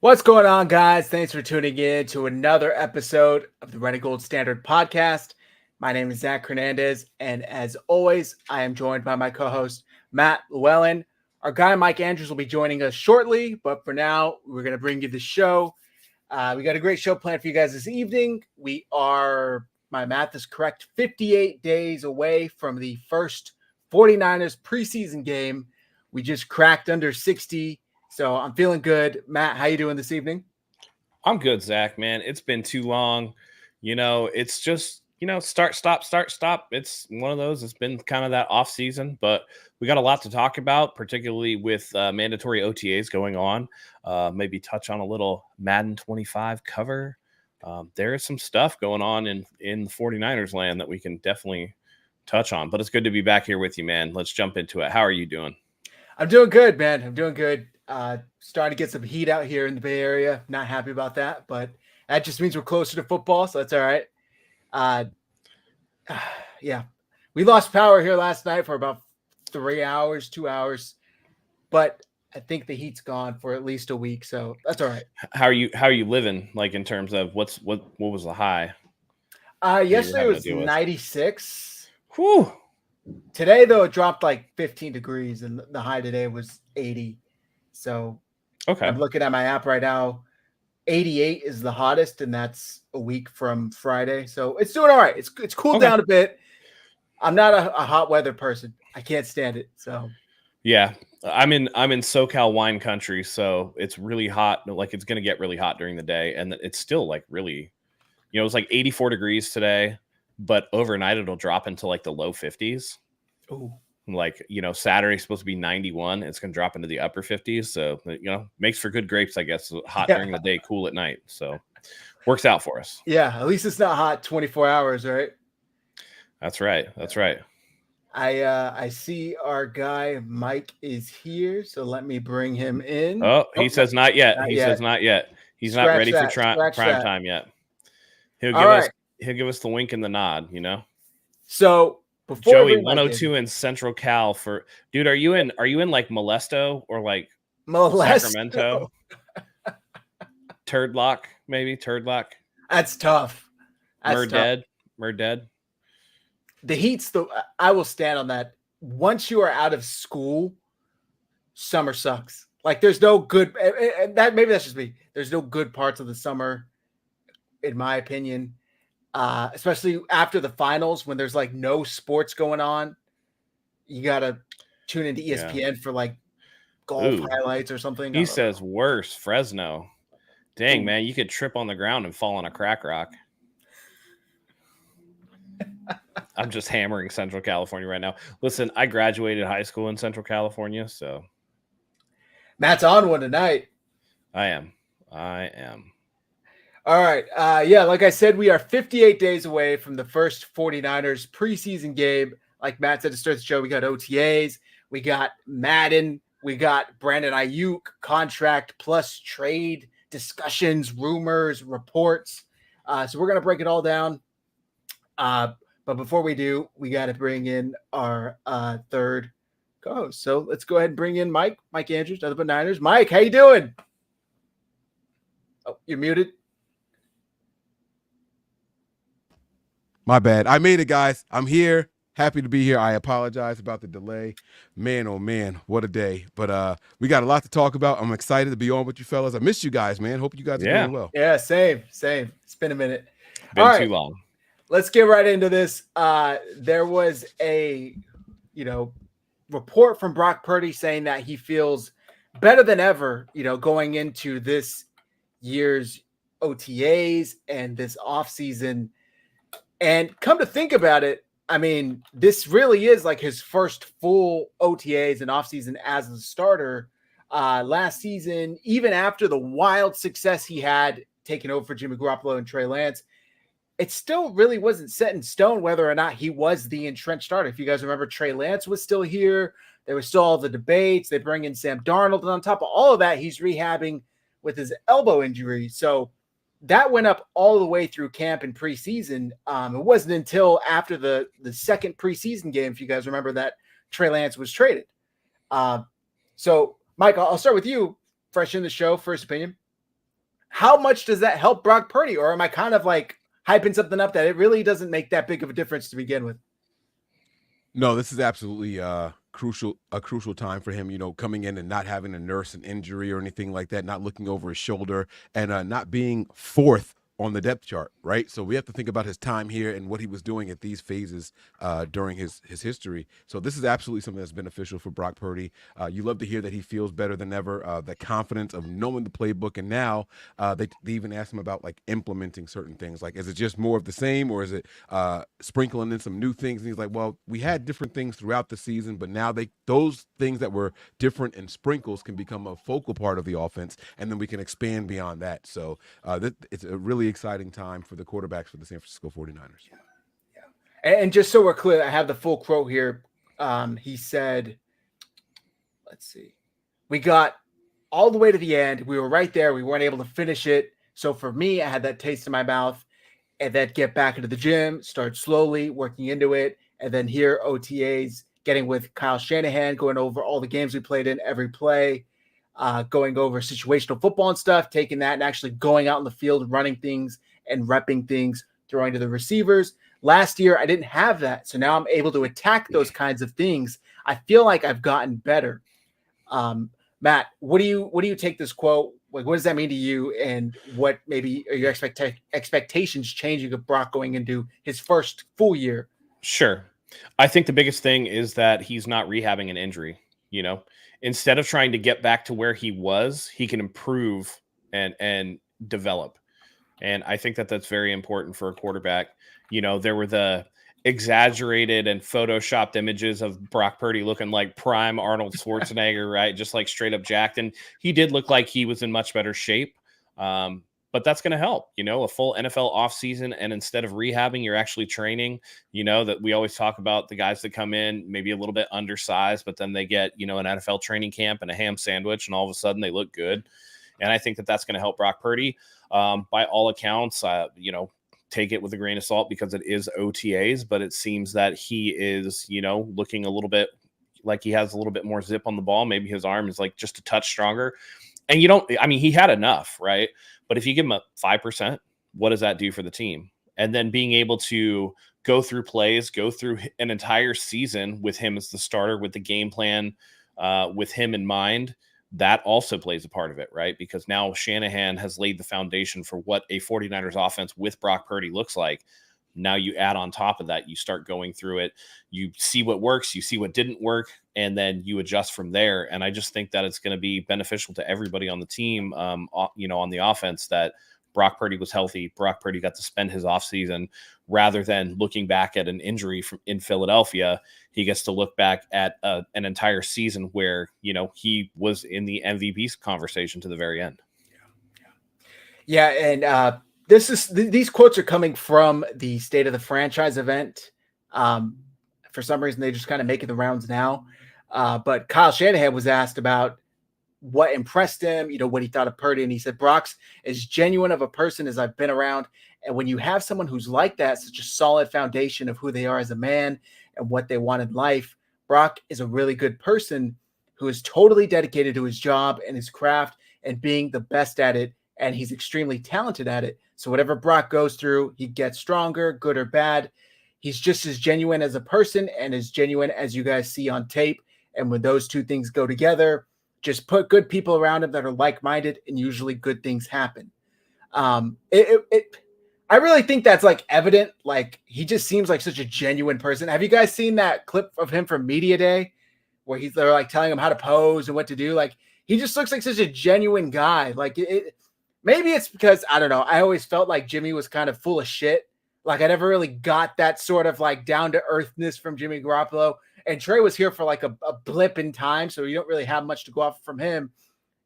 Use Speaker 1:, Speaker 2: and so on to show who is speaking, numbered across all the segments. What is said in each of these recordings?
Speaker 1: What's going on, guys? Thanks for tuning in to another episode of the Red and Gold Standard Podcast. My name is Zach Hernandez, and as always, I am joined by my co-host, Matt Llewellyn. Our guy, Mike Andrews, will be joining us shortly, but for now, we're going to bring you the show. We got a great show planned for you guys this evening. We are, my math is correct, 58 days away from the first 49ers preseason game. We just cracked under 60. So I'm feeling good. Matt, how you doing this evening?
Speaker 2: I'm good, Zach, man. It's been too long. It's just, start, stop. It's one of those. It's been kind of that off season, but we got a lot to talk about, particularly with mandatory OTAs going on. Maybe touch on a little Madden 25 cover. There is some stuff going on in the 49ers land that we can definitely touch on, but it's good to be back here with you, man. Let's jump into it. How are you doing?
Speaker 1: I'm doing good, man. I'm doing good. Starting to get some heat out here in the Bay Area. Not happy about that, but that just means we're closer to football, so that's all right. Yeah, we lost power here last night for about 2 hours, but I think the heat's gone for at least a week, so that's all right.
Speaker 2: How are you living? Like in terms of what was the high?
Speaker 1: Yesterday was 96.
Speaker 2: Whew.
Speaker 1: Today though, it dropped like 15 degrees, and the high today was 80. So
Speaker 2: okay,
Speaker 1: I'm looking at my app right now. 88 is the hottest, and that's a week from Friday. So it's doing all right. It's cooled down a bit. I'm not a hot weather person. I can't stand it. So
Speaker 2: yeah, I'm in SoCal wine country, so it's really hot. Like it's gonna get really hot during the day, and it's still like really, it was like 84 degrees today, but overnight it'll drop into like the low 50s.
Speaker 1: Ooh.
Speaker 2: Like, Saturday's supposed to be 91. It's going to drop into the upper 50s. So, makes for good grapes, I guess. Hot during the day, cool at night. So, works out for us.
Speaker 1: Yeah, at least it's not hot 24 hours, right?
Speaker 2: That's right.
Speaker 1: I see our guy Mike is here, so let me bring him in.
Speaker 2: Oh, he says not yet. Says not yet. He's not ready for prime time yet. He'll give us the wink and the nod,
Speaker 1: So before
Speaker 2: Joey 102 in Central Cal for dude, are you in like Molesto or like Sacramento? Turd Lock.
Speaker 1: That's tough.
Speaker 2: Murdead.
Speaker 1: The heat's I will stand on that. Once you are out of school, summer sucks. Like there's no good maybe that's just me. There's no good parts of the summer, in my opinion. Especially after the finals when there's like no sports going on. You got to tune into ESPN for like golf highlights or something.
Speaker 2: He says worse, Fresno. Dang, man, you could trip on the ground and fall on a crack rock. I'm just hammering Central California right now. Listen, I graduated high school in Central California, so.
Speaker 1: Matt's on one tonight.
Speaker 2: I am.
Speaker 1: All right. Yeah, like I said, we are 58 days away from the first 49ers preseason game. Like Matt said to start the show, we got OTAs, we got Madden, we got Brandon Aiyuk contract plus trade discussions, rumors, reports. So we're going to break it all down. But before we do, we got to bring in our third co-host. So let's go ahead and bring in Mike Andrews, nothing but Niners. Mike, how you doing? Oh, you're muted.
Speaker 3: My bad. I made it, guys. I'm here. Happy to be here. I apologize about the delay. Man, oh, man, what a day. But we got a lot to talk about. I'm excited to be on with you fellas. I missed you guys, man. Hope you guys are doing well.
Speaker 1: Yeah, same. It's been a minute.
Speaker 2: Been too long.
Speaker 1: Let's get right into this. There was a, report from Brock Purdy saying that he feels better than ever, going into this year's OTAs and this offseason. And come to think about it, I mean, this really is like his first full OTAs and offseason as a starter. Last season, even after the wild success he had taking over for Jimmy Garoppolo and Trey Lance, it still really wasn't set in stone whether or not he was the entrenched starter. If you guys remember, Trey Lance was still here. There was still all the debates. They bring in Sam Darnold. And on top of all of that, he's rehabbing with his elbow injury. So that went up all the way through camp and preseason. It wasn't until after the second preseason game, if you guys remember, that Trey Lance was traded. So, Mike, I'll start with you. Fresh in the show, first opinion. how much does that help Brock Purdy? Or am I kind of like hyping something up that it really doesn't make that big of a difference to begin with?
Speaker 3: No, this is absolutely a crucial time for him, coming in and not having to nurse an injury or anything like that, not looking over his shoulder, and not being fourth on the depth chart, right? So we have to think about his time here and what he was doing at these phases during his history. So this is absolutely something that's beneficial for Brock Purdy. You love to hear that he feels better than ever, the confidence of knowing the playbook. And now they even asked him about like implementing certain things. Like, is it just more of the same, or is it sprinkling in some new things? And he's like, well, we had different things throughout the season, but now those things that were different and sprinkles can become a focal part of the offense, and then we can expand beyond that. So it's a really exciting time for the quarterbacks for the San Francisco 49ers.
Speaker 1: Yeah. And just so we're clear, I have the full quote here. He said, let's see, we got all the way to the end. We were right there. We weren't able to finish it. So for me, I had that taste in my mouth, and then get back into the gym, start slowly working into it. And then here OTAs, getting with Kyle Shanahan, going over all the games we played in, every play, going over situational football and stuff, taking that and actually going out in the field, running things and repping things, throwing to the receivers. Last year, I didn't have that. So now I'm able to attack those kinds of things. I feel like I've gotten better. Matt, what do you take this quote? Like, what does that mean to you? And what maybe are your expectations changing of Brock going into his first full year?
Speaker 2: Sure. I think the biggest thing is that he's not rehabbing an injury. Instead of trying to get back to where he was, he can improve and develop. And I think that that's very important for a quarterback. There were the exaggerated and photoshopped images of Brock Purdy looking like prime Arnold Schwarzenegger, right? Just like straight up jacked. And he did look like he was in much better shape. But that's going to help, a full NFL offseason. And instead of rehabbing, you're actually training, that we always talk about the guys that come in maybe a little bit undersized, but then they get, an NFL training camp and a ham sandwich, and all of a sudden they look good. And I think that that's going to help Brock Purdy. By all accounts, take it with a grain of salt because it is OTAs, but it seems that he is, looking a little bit like he has a little bit more zip on the ball. Maybe his arm is like just a touch stronger. And he had enough, right? But if you give him a 5%, what does that do for the team? And then being able to go through plays, go through an entire season with him as the starter, with the game plan, with him in mind, that also plays a part of it, right? Because now Shanahan has laid the foundation for what a 49ers offense with Brock Purdy looks like. Now you add on top of that, you start going through it, you see what works, you see what didn't work, and then you adjust from there. And I just think that it's going to be beneficial to everybody on the team, on the offense, that Brock Purdy was healthy. Brock Purdy got to spend his offseason rather than looking back at an injury in Philadelphia. He gets to look back at an entire season where, he was in the MVP conversation to the very end.
Speaker 1: Yeah. And these quotes are coming from the State of the Franchise event. For some reason, they just kind of making the rounds now. But Kyle Shanahan was asked about what impressed him, what he thought of Purdy. And he said, Brock's as genuine of a person as I've been around. And when you have someone who's like that, such a solid foundation of who they are as a man and what they want in life, Brock is a really good person who is totally dedicated to his job and his craft and being the best at it. And he's extremely talented at it. So whatever Brock goes through, he gets stronger, good or bad. He's just as genuine as a person and as genuine as you guys see on tape. And when those two things go together, just put good people around him that are like-minded, and usually good things happen. I really think that's like evident. Like, he just seems like such a genuine person. Have you guys seen that clip of him from Media Day where they're like telling him how to pose and what to do? Like, he just looks like such a genuine guy. Like, maybe it's because, I don't know, I always felt like Jimmy was kind of full of shit. Like, I never really got that sort of like down-to-earthness from Jimmy Garoppolo. And Trey was here for like a blip in time, so you don't really have much to go off from him.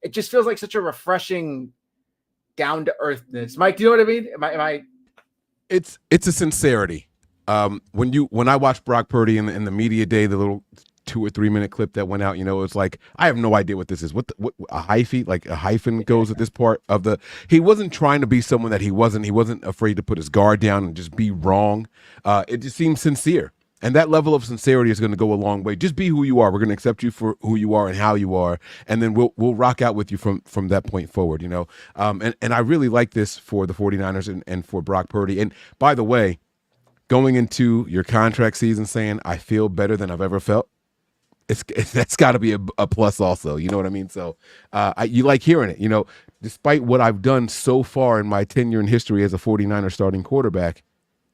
Speaker 1: It just feels like such a refreshing down-to-earthness. Mike, do you know what I mean? Am I?
Speaker 3: It's a sincerity. When I watched Brock Purdy in the media day, the little 2 or 3 minute clip that went out, it's like, I have no idea what this is. What a hyphy, like a hyphen goes at this part of the. He wasn't trying to be someone that he wasn't. He wasn't afraid to put his guard down and just be wrong. It just seemed sincere. And that level of sincerity is going to go a long way. Just be who you are. We're going to accept you for who you are and how you are, and then we'll rock out with you from that point forward, you know. And I really like this for the 49ers and for Brock Purdy. And by the way, going into your contract season saying, I feel better than I've ever felt, that's got to be a plus also. You know what I mean? So you like hearing it, you know, despite what I've done so far in my tenure in history as a 49er starting quarterback,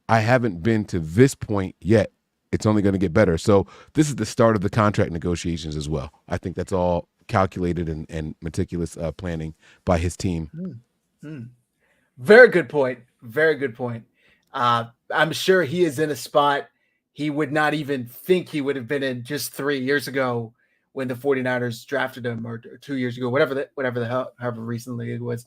Speaker 3: I haven't been to this point yet. It's only going to get better. So this is the start of the contract negotiations as well. I think that's all calculated and meticulous planning by his team.
Speaker 1: Very good point. Very good point. I'm sure he is in a spot he would not even think he would have been in just 3 years ago when the 49ers drafted him, or 2 years ago, whatever the hell, however recently it was.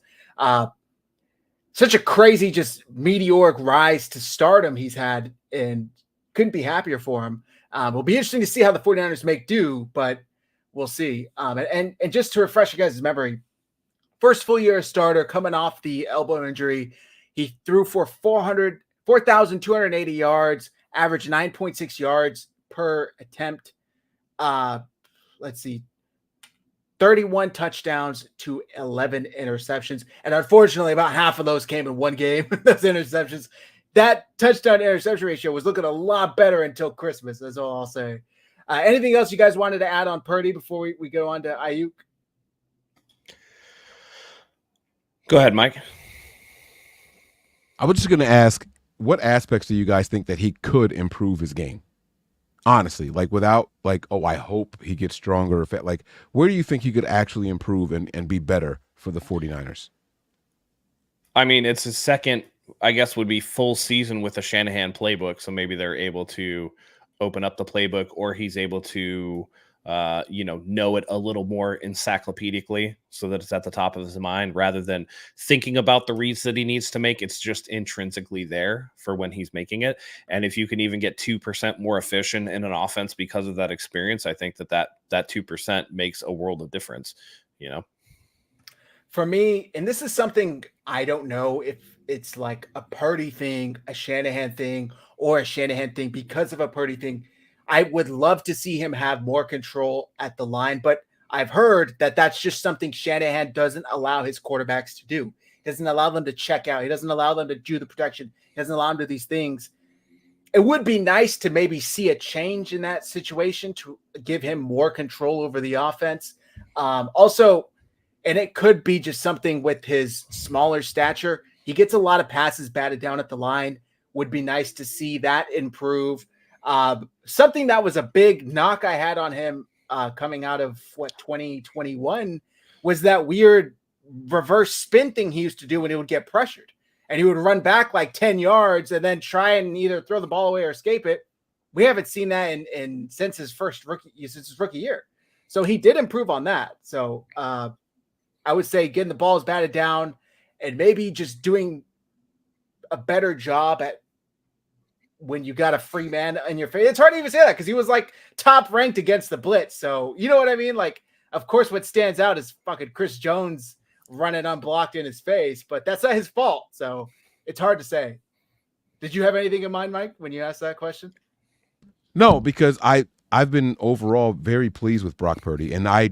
Speaker 1: Such a crazy, just meteoric rise to stardom he's had, and couldn't be happier for him. It'll be interesting to see how the 49ers make do, but we'll see. And just to refresh you guys' memory, first full year as starter, coming off the elbow injury, he threw for 4,280 yards, averaged 9.6 yards per attempt. Let's see, 31 touchdowns to 11 interceptions. And unfortunately, about half of those came in one game, those interceptions. That touchdown interception ratio was looking a lot better until Christmas. That's all I'll say. Anything else you guys wanted to add on Purdy before we go on to Aiyuk?
Speaker 2: Go ahead, Mike.
Speaker 3: I was just going to ask, what aspects do you guys think that he could improve his game? Honestly, like without like, oh, I hope he gets stronger. Like, where do you think he could actually improve and be better for the 49ers?
Speaker 2: I mean, it's his second, I guess, would be full season with a Shanahan playbook. So maybe they're able to open up the playbook, or he's able to, know it a little more encyclopedically so that it's at the top of his mind rather than thinking about the reads that he needs to make. It's just intrinsically there for when he's making it. And if you can even get 2% more efficient in an offense because of that experience, I think that 2% makes a world of difference, you know?
Speaker 1: For me, and this is something I don't know if it's like a Purdy thing, a Shanahan thing, or a Shanahan thing because of a Purdy thing, I would love to see him have more control at the line, but I've heard that that's just something Shanahan doesn't allow his quarterbacks to do. He doesn't allow them to check out. He doesn't allow them to do the protection. He doesn't allow them to do these things. It would be nice to maybe see a change in that situation to give him more control over the offense. Also, and it could be just something with his smaller stature. He gets a lot of passes batted down at the line. Would be nice to see that improve. Something that was a big knock I had on him coming out of 2021 was that weird reverse spin thing he used to do when he would get pressured, and he would run back like 10 yards and then try and either throw the ball away or escape it. We haven't seen that since his rookie year. So he did improve on that. So I would say getting the balls batted down and maybe just doing a better job at when you got a free man in your face. It's hard to even say that because he was like top ranked against the blitz. So you know what I mean? Like, of course, what stands out is fucking Chris Jones running unblocked in his face, but that's not his fault. So it's hard to say. Did you have anything in mind, Mike, when you asked that question?
Speaker 3: No, because I've been overall very pleased with Brock Purdy, and I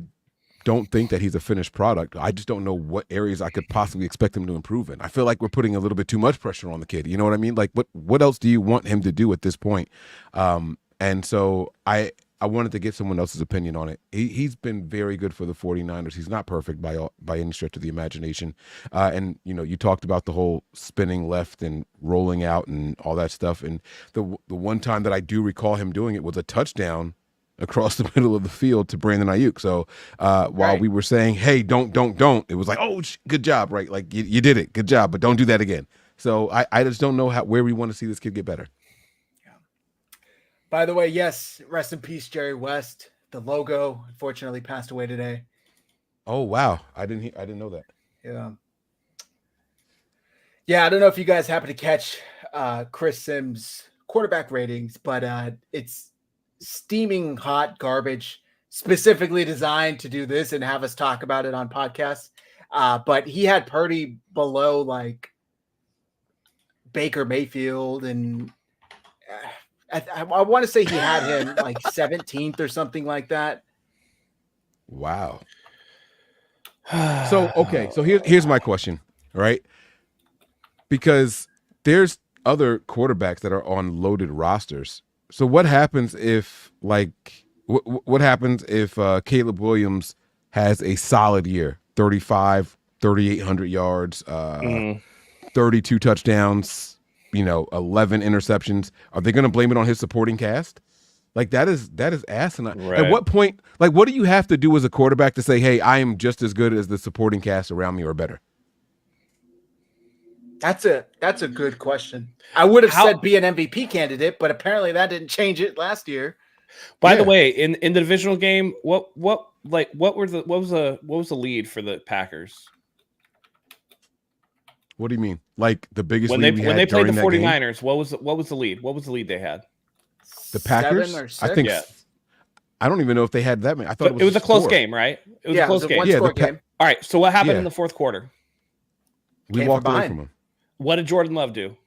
Speaker 3: don't think that he's a finished product. I just don't know what areas I could possibly expect him to improve in. I feel like we're putting a little bit too much pressure on the kid. You know what I mean? Like, what else do you want him to do at this point? And so I wanted to get someone else's opinion on it. He's been very good for the 49ers. He's not perfect by any stretch of the imagination. And, you talked about the whole spinning left and rolling out and all that stuff. And the one time that I do recall him doing it was a touchdown across the middle of the field to Brandon Aiyuk. So while we were saying, hey, don't, it was like, oh, good job, right? Like you did it. Good job, but don't do that again. So I just don't know where we want to see this kid get better.
Speaker 1: Yeah. By the way, yes, rest in peace, Jerry West. The logo unfortunately passed away today.
Speaker 3: Oh, wow. I didn't know that.
Speaker 1: Yeah. Yeah, I don't know if you guys happen to catch Chris Sims' quarterback ratings, but it's steaming hot garbage, specifically designed to do this and have us talk about it on podcasts. But he had Purdy below like Baker Mayfield and I want to say he had him like 17th or something like that.
Speaker 3: Wow. So here's my question, right? Because there's other quarterbacks that are on loaded rosters. So what happens if what happens if Caleb Williams has a solid year, 3,800 yards, 32 touchdowns, 11 interceptions? Are they going to blame it on his supporting cast? Like that is asinine.
Speaker 2: Right.
Speaker 3: At what point, like, what do you have to do as a quarterback to say, hey, I am just as good as the supporting cast around me or better?
Speaker 1: That's a good question. I would have said be an MVP candidate, but apparently that didn't change it last year.
Speaker 2: By the way, in the divisional game, what was the lead for the Packers?
Speaker 3: What do you mean? Like the biggest
Speaker 2: when
Speaker 3: lead
Speaker 2: they played the 49ers,
Speaker 3: game?
Speaker 2: what was the lead? What was the lead they had?
Speaker 3: The Packers?
Speaker 1: 7 or 6?
Speaker 3: I think I don't even know if they had that many. I thought
Speaker 2: it was a close game, right? It was a close game.
Speaker 1: One-score game.
Speaker 2: All right. So what happened in the fourth quarter?
Speaker 3: We walked away from him.
Speaker 2: What did Jordan Love do?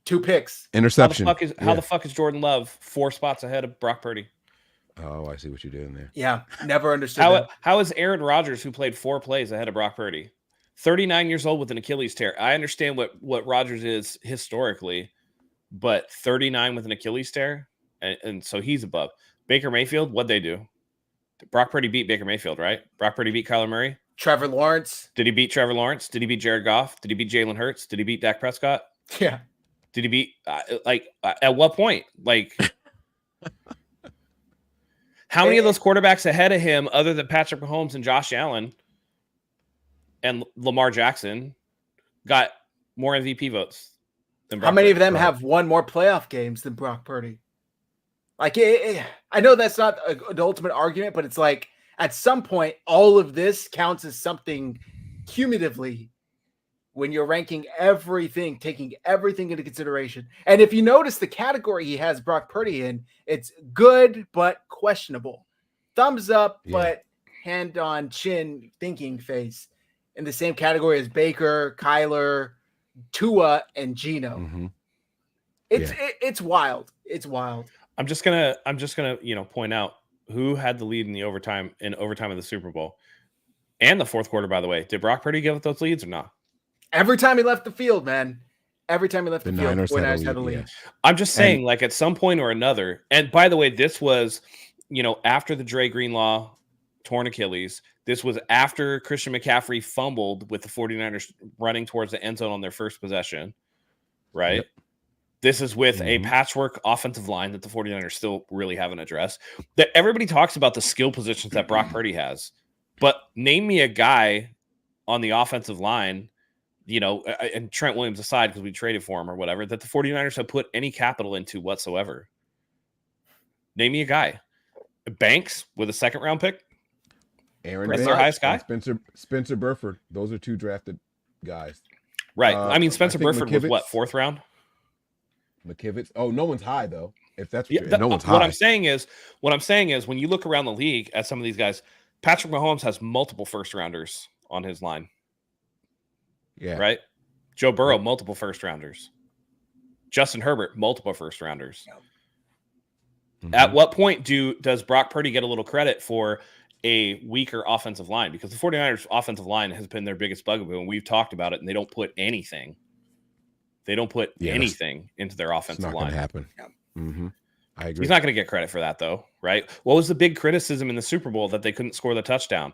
Speaker 1: 2 picks.
Speaker 3: Interception.
Speaker 2: How the fuck is Jordan Love 4 spots ahead of Brock Purdy?
Speaker 3: Oh, I see what you're doing there.
Speaker 1: Yeah, never understood that.
Speaker 2: How is Aaron Rodgers, who played 4 plays ahead of Brock Purdy? 39 years old with an Achilles tear. I understand what Rodgers is historically, but 39 with an Achilles tear, and so he's above. Baker Mayfield, what'd they do? Brock Purdy beat Baker Mayfield, right? Brock Purdy beat Kyler Murray.
Speaker 1: Trevor Lawrence.
Speaker 2: Did he beat Trevor Lawrence? Did he beat Jared Goff? Did he beat Jalen Hurts? Did he beat Dak Prescott?
Speaker 1: Yeah.
Speaker 2: Did he beat at what point? Like, how many of those quarterbacks ahead of him, other than Patrick Mahomes and Josh Allen and Lamar Jackson, got more MVP votes than Brock
Speaker 1: How many
Speaker 2: Purdy?
Speaker 1: of them have won more playoff games than Brock Purdy? Like, I know that's not the ultimate argument, but it's like at some point, all of this counts as something cumulatively when you're ranking everything, taking everything into consideration. And if you notice the category he has Brock Purdy in, it's good but questionable. Thumbs up, but hand on chin thinking face. In the same category as Baker, Kyler, Tua, and Geno.
Speaker 3: Mm-hmm.
Speaker 1: It's wild. It's wild.
Speaker 2: I'm just gonna point out who had the lead in overtime of the Super Bowl and the fourth quarter. By the way, did Brock Purdy give up those leads or not?
Speaker 1: Every time he left the field, man. Every time he left the field,
Speaker 3: Niners
Speaker 1: had a lead.
Speaker 3: Yeah.
Speaker 2: I'm just saying, like at some point or another. And by the way, this was, after the Dre Greenlaw torn Achilles. This was after Christian McCaffrey fumbled with the 49ers running towards the end zone on their first possession, right?
Speaker 3: Yep.
Speaker 2: This is with a patchwork offensive line that the 49ers still really haven't addressed. That everybody talks about the skill positions that Brock Purdy has, but name me a guy on the offensive line, and Trent Williams aside because we traded for him or whatever, that the 49ers have put any capital into whatsoever. Name me a guy. Banks with a second-round pick?
Speaker 3: Aaron
Speaker 2: That's
Speaker 3: Banks,
Speaker 2: their highest guy?
Speaker 3: Spencer Burford. Those are 2 drafted guys.
Speaker 2: Right. Spencer Burford was what, 4th round?
Speaker 3: McKivitz. Oh, no one's high though. If that's what no one's high.
Speaker 2: What I'm saying is when you look around the league at some of these guys, Patrick Mahomes has multiple first rounders on his line.
Speaker 3: Yeah.
Speaker 2: Right? Joe Burrow, multiple first rounders. Justin Herbert, multiple first rounders. Mm-hmm. At what point does Brock Purdy get a little credit for a weaker offensive line? Because the 49ers offensive line has been their biggest bugaboo, and we've talked about it, and they don't put anything. They don't put anything into their offensive line.
Speaker 3: It's not going to happen. Yeah. Mm-hmm. I agree.
Speaker 2: He's not going to get credit for that, though, right? What was the big criticism in the Super Bowl that they couldn't score the touchdown?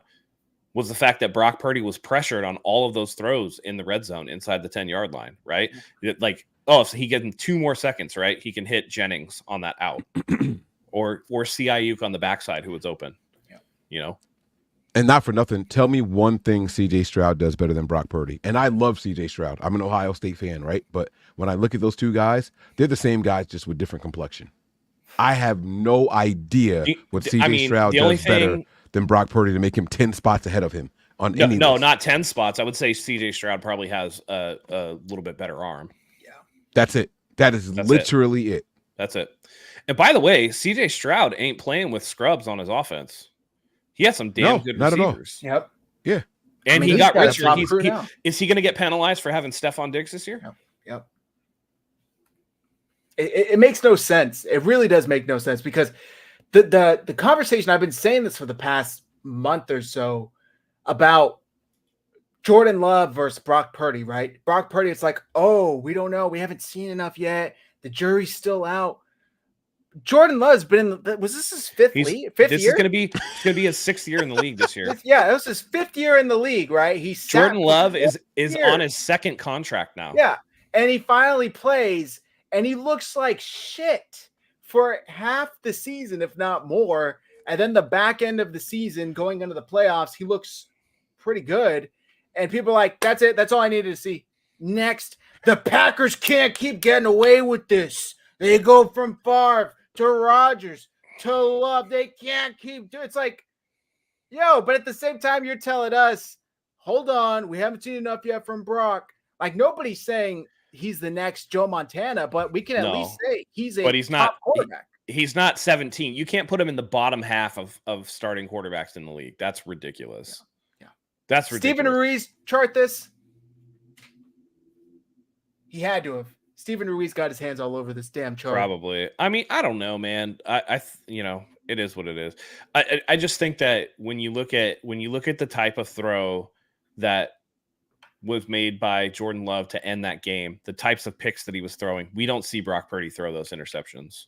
Speaker 2: Was the fact that Brock Purdy was pressured on all of those throws in the red zone inside the 10-yard line, right? Like, so he gets 2 more seconds, right? He can hit Jennings on that out, or see Aiyuk on the backside who was open.
Speaker 3: And not for nothing, tell me one thing C.J. Stroud does better than Brock Purdy. And I love C.J. Stroud. I'm an Ohio State fan, right? But when I look at those 2 guys, they're the same guys, just with different complexion. I have no idea what C.J. Stroud does better than Brock Purdy to make him 10 spots ahead of him on any.
Speaker 2: No, not 10 spots. I would say C.J. Stroud probably has a little bit better arm.
Speaker 1: Yeah,
Speaker 3: that's it. That's literally it.
Speaker 2: That's it. And by the way, C.J. Stroud ain't playing with scrubs on his offense. He has some damn good receivers.
Speaker 1: At all. Yep.
Speaker 3: Yeah.
Speaker 2: And he got richer. Is he going to get penalized for having Stephon Diggs this year?
Speaker 1: Yep. it makes no sense. It really does make no sense because the conversation, I've been saying this for the past month or so about Jordan Love versus Brock Purdy, right? Brock Purdy, it's like, oh, we don't know. We haven't seen enough yet. The jury's still out. Jordan Love's been in was this his fifth
Speaker 2: This
Speaker 1: year?
Speaker 2: is gonna be his 6th year in the league this year.
Speaker 1: Yeah, it was his 5th year in the league, right?
Speaker 2: Jordan Love is on his 2nd contract now.
Speaker 1: Yeah, and he finally plays, and he looks like shit for half the season, if not more. And then the back end of the season, going into the playoffs, he looks pretty good. And people are like, that's it. That's all I needed to see. Next, the Packers can't keep getting away with this. They go from Favre to Rodgers to Love. They can't keep doing it. It's like, yo, but at the same time, you're telling us, hold on, we haven't seen enough yet from Brock. Like, nobody's saying he's the next Joe Montana, but we can at least say he's top quarterback.
Speaker 2: He's not 17. You can't put him in the bottom half of starting quarterbacks in the league. That's ridiculous.
Speaker 1: Yeah.
Speaker 2: That's ridiculous.
Speaker 1: Steven Ruiz, chart this. He had to have. Steven Ruiz got his hands all over this damn chart.
Speaker 2: Probably. I mean, I don't know, man. I it is what it is. I just think that when you look at the type of throw that was made by Jordan Love to end that game, the types of picks that he was throwing, we don't see Brock Purdy throw those interceptions.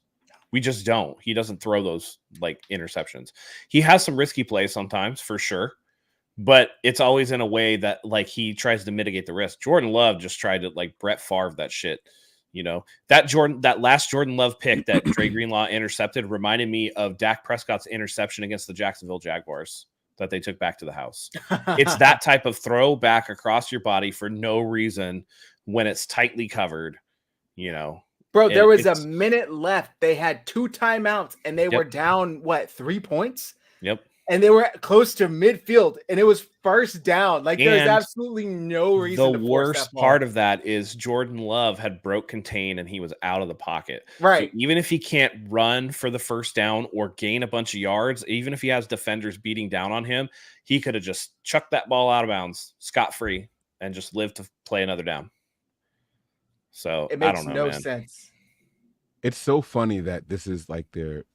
Speaker 2: We just don't. He doesn't throw those like interceptions. He has some risky plays sometimes, for sure, but it's always in a way that like he tries to mitigate the risk. Jordan Love just tried to like Brett Favre that shit. You know, that last Jordan Love pick that Dre Greenlaw intercepted reminded me of Dak Prescott's interception against the Jacksonville Jaguars that they took back to the house. It's that type of throw back across your body for no reason when it's tightly covered, you know.
Speaker 1: Bro, there was a minute left. They had 2 timeouts and they were down, 3 points?
Speaker 2: Yep.
Speaker 1: And they were close to midfield and it was first down. Like there's absolutely no reason to force
Speaker 2: worst part of that is Jordan Love had broke contain and he was out of the pocket.
Speaker 1: Right.
Speaker 2: So even if he can't run for the first down or gain a bunch of yards, even if he has defenders beating down on him, he could have just chucked that ball out of bounds scot-free and just lived to play another down. So
Speaker 1: it makes
Speaker 2: I don't know,
Speaker 1: no
Speaker 2: man.
Speaker 1: sense.
Speaker 3: It's so funny that this is like the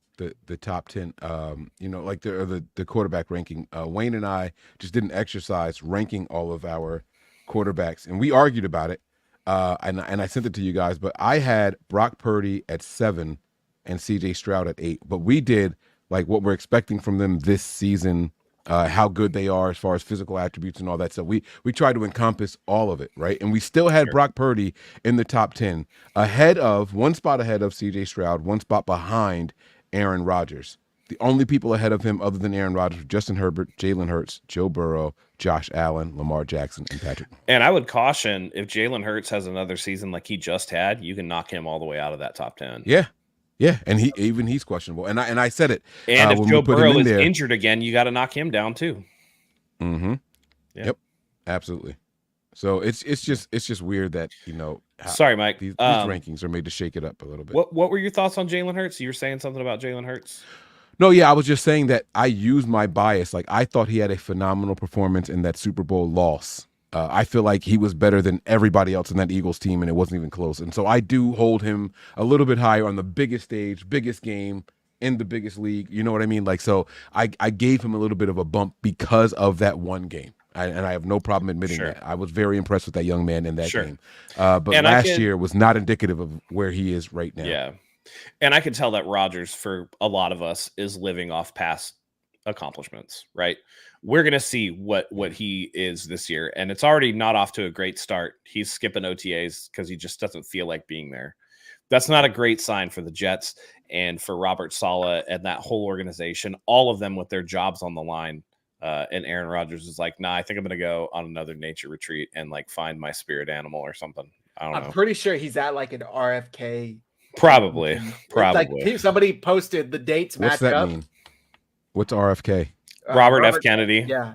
Speaker 3: top 10, like the quarterback ranking. Wayne and I just did an exercise ranking all of our quarterbacks, and we argued about it. And I sent it to you guys, but I had Brock Purdy at 7 and CJ Stroud at 8. But we did like what we're expecting from them this season, how good they are as far as physical attributes and all that. So we tried to encompass all of it, right? And we still had Brock Purdy in the top 10, one spot ahead of CJ Stroud, 1 spot behind Aaron Rodgers. The only people ahead of him other than Aaron Rodgers were Justin Herbert, Jalen Hurts, Joe Burrow, Josh Allen, Lamar Jackson, and Patrick.
Speaker 2: And I would caution, if Jalen Hurts has another season like he just had, you can knock him all the way out of that top 10.
Speaker 3: Yeah. Yeah, and he's questionable. And I said it.
Speaker 2: And if Joe Burrow is injured again, you got to knock him down too.
Speaker 3: Mm-hmm. Yep. Absolutely. So it's just weird that,
Speaker 2: sorry, Mike.
Speaker 3: These rankings are made to shake it up a little bit.
Speaker 2: What were your thoughts on Jalen Hurts? You were saying something about Jalen Hurts?
Speaker 3: No, yeah, I was just saying that I used my bias. Like, I thought he had a phenomenal performance in that Super Bowl loss. I feel like he was better than everybody else in that Eagles team, and it wasn't even close. And so I do hold him a little bit higher on the biggest stage, biggest game, in the biggest league. You know what I mean? Like, so I gave him a little bit of a bump because of that one game. And I have no problem admitting that. I was very impressed with that young man in that game. But last year was not indicative of where he is right now.
Speaker 2: Yeah. And I can tell that Rodgers, for a lot of us, is living off past accomplishments, right? We're going to see what he is this year. And it's already not off to a great start. He's skipping OTAs because he just doesn't feel like being there. That's not a great sign for the Jets and for Robert Saleh and that whole organization, all of them with their jobs on the line. And Aaron Rodgers is like, nah, I think I'm going to go on another nature retreat and like find my spirit animal or something. I don't know.
Speaker 1: I'm pretty sure he's at like an RFK.
Speaker 2: Probably.
Speaker 1: Like somebody posted the dates match up.
Speaker 3: What's that mean? What's RFK?
Speaker 2: Robert F. Kennedy.
Speaker 1: Yeah.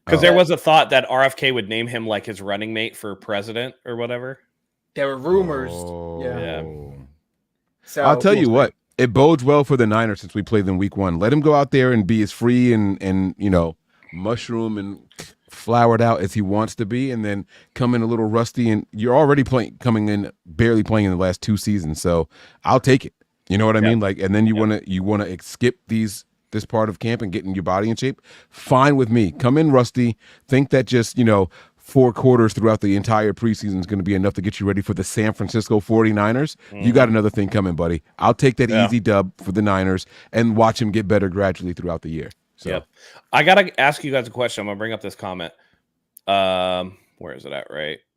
Speaker 2: Because there was a thought that RFK would name him like his running mate for president or whatever.
Speaker 1: There were rumors.
Speaker 2: Yeah.
Speaker 1: So
Speaker 3: I'll tell you what, it bodes well for the Niners since we played them week 1. Let him go out there and be as free and mushroom and flowered out as he wants to be, and then come in a little rusty. And you're already coming in barely playing in the last 2 seasons, so I'll take it. You know what I mean? Like, and then you wanna skip this part of camp and getting your body in shape. Fine with me. Come in rusty. Think that just 4 quarters throughout the entire preseason is going to be enough to get you ready for the San Francisco 49ers. You got another thing coming, buddy. I'll take that easy dub for the Niners and watch him get better gradually throughout the year. So
Speaker 2: I got to ask you guys a question. I'm going to bring up this comment. Where is it at?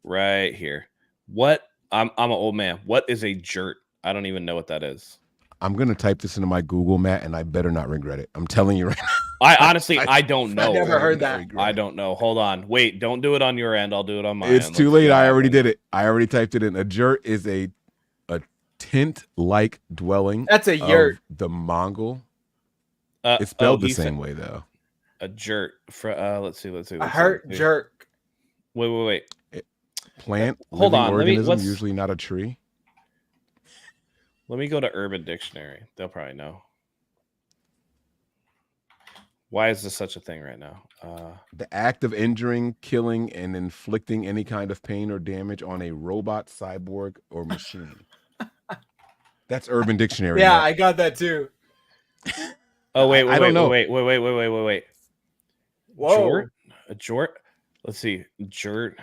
Speaker 2: Right here. What? I'm an old man. What is a jert? I don't even know what that is.
Speaker 3: I'm going to type this into my Google, Matt, and I better not regret it. I'm telling you right now.
Speaker 2: I honestly, I don't know.
Speaker 1: I never heard that.
Speaker 2: I don't know. Hold on. Wait, don't do it on your end. I'll do it on my end.
Speaker 3: It's too late. I already did it. I already typed it in. A jert is a tent-like dwelling.
Speaker 1: That's a yurt.
Speaker 3: The Mongol. It's spelled the same way, though.
Speaker 2: A jert. Let's see.
Speaker 1: A hurt jerk.
Speaker 2: Wait.
Speaker 3: Plant.
Speaker 2: Hold on.
Speaker 3: Organism, usually not a tree.
Speaker 2: Let me go to Urban Dictionary. They'll probably know. Why is this such a thing right now?
Speaker 3: The act of injuring, killing, and inflicting any kind of pain or damage on a robot, cyborg, or machine. That's Urban Dictionary.
Speaker 1: Yeah, I got that too.
Speaker 2: Oh, wait.
Speaker 3: I don't know.
Speaker 2: Wait.
Speaker 1: Whoa.
Speaker 2: A jort? Let's see. Jert.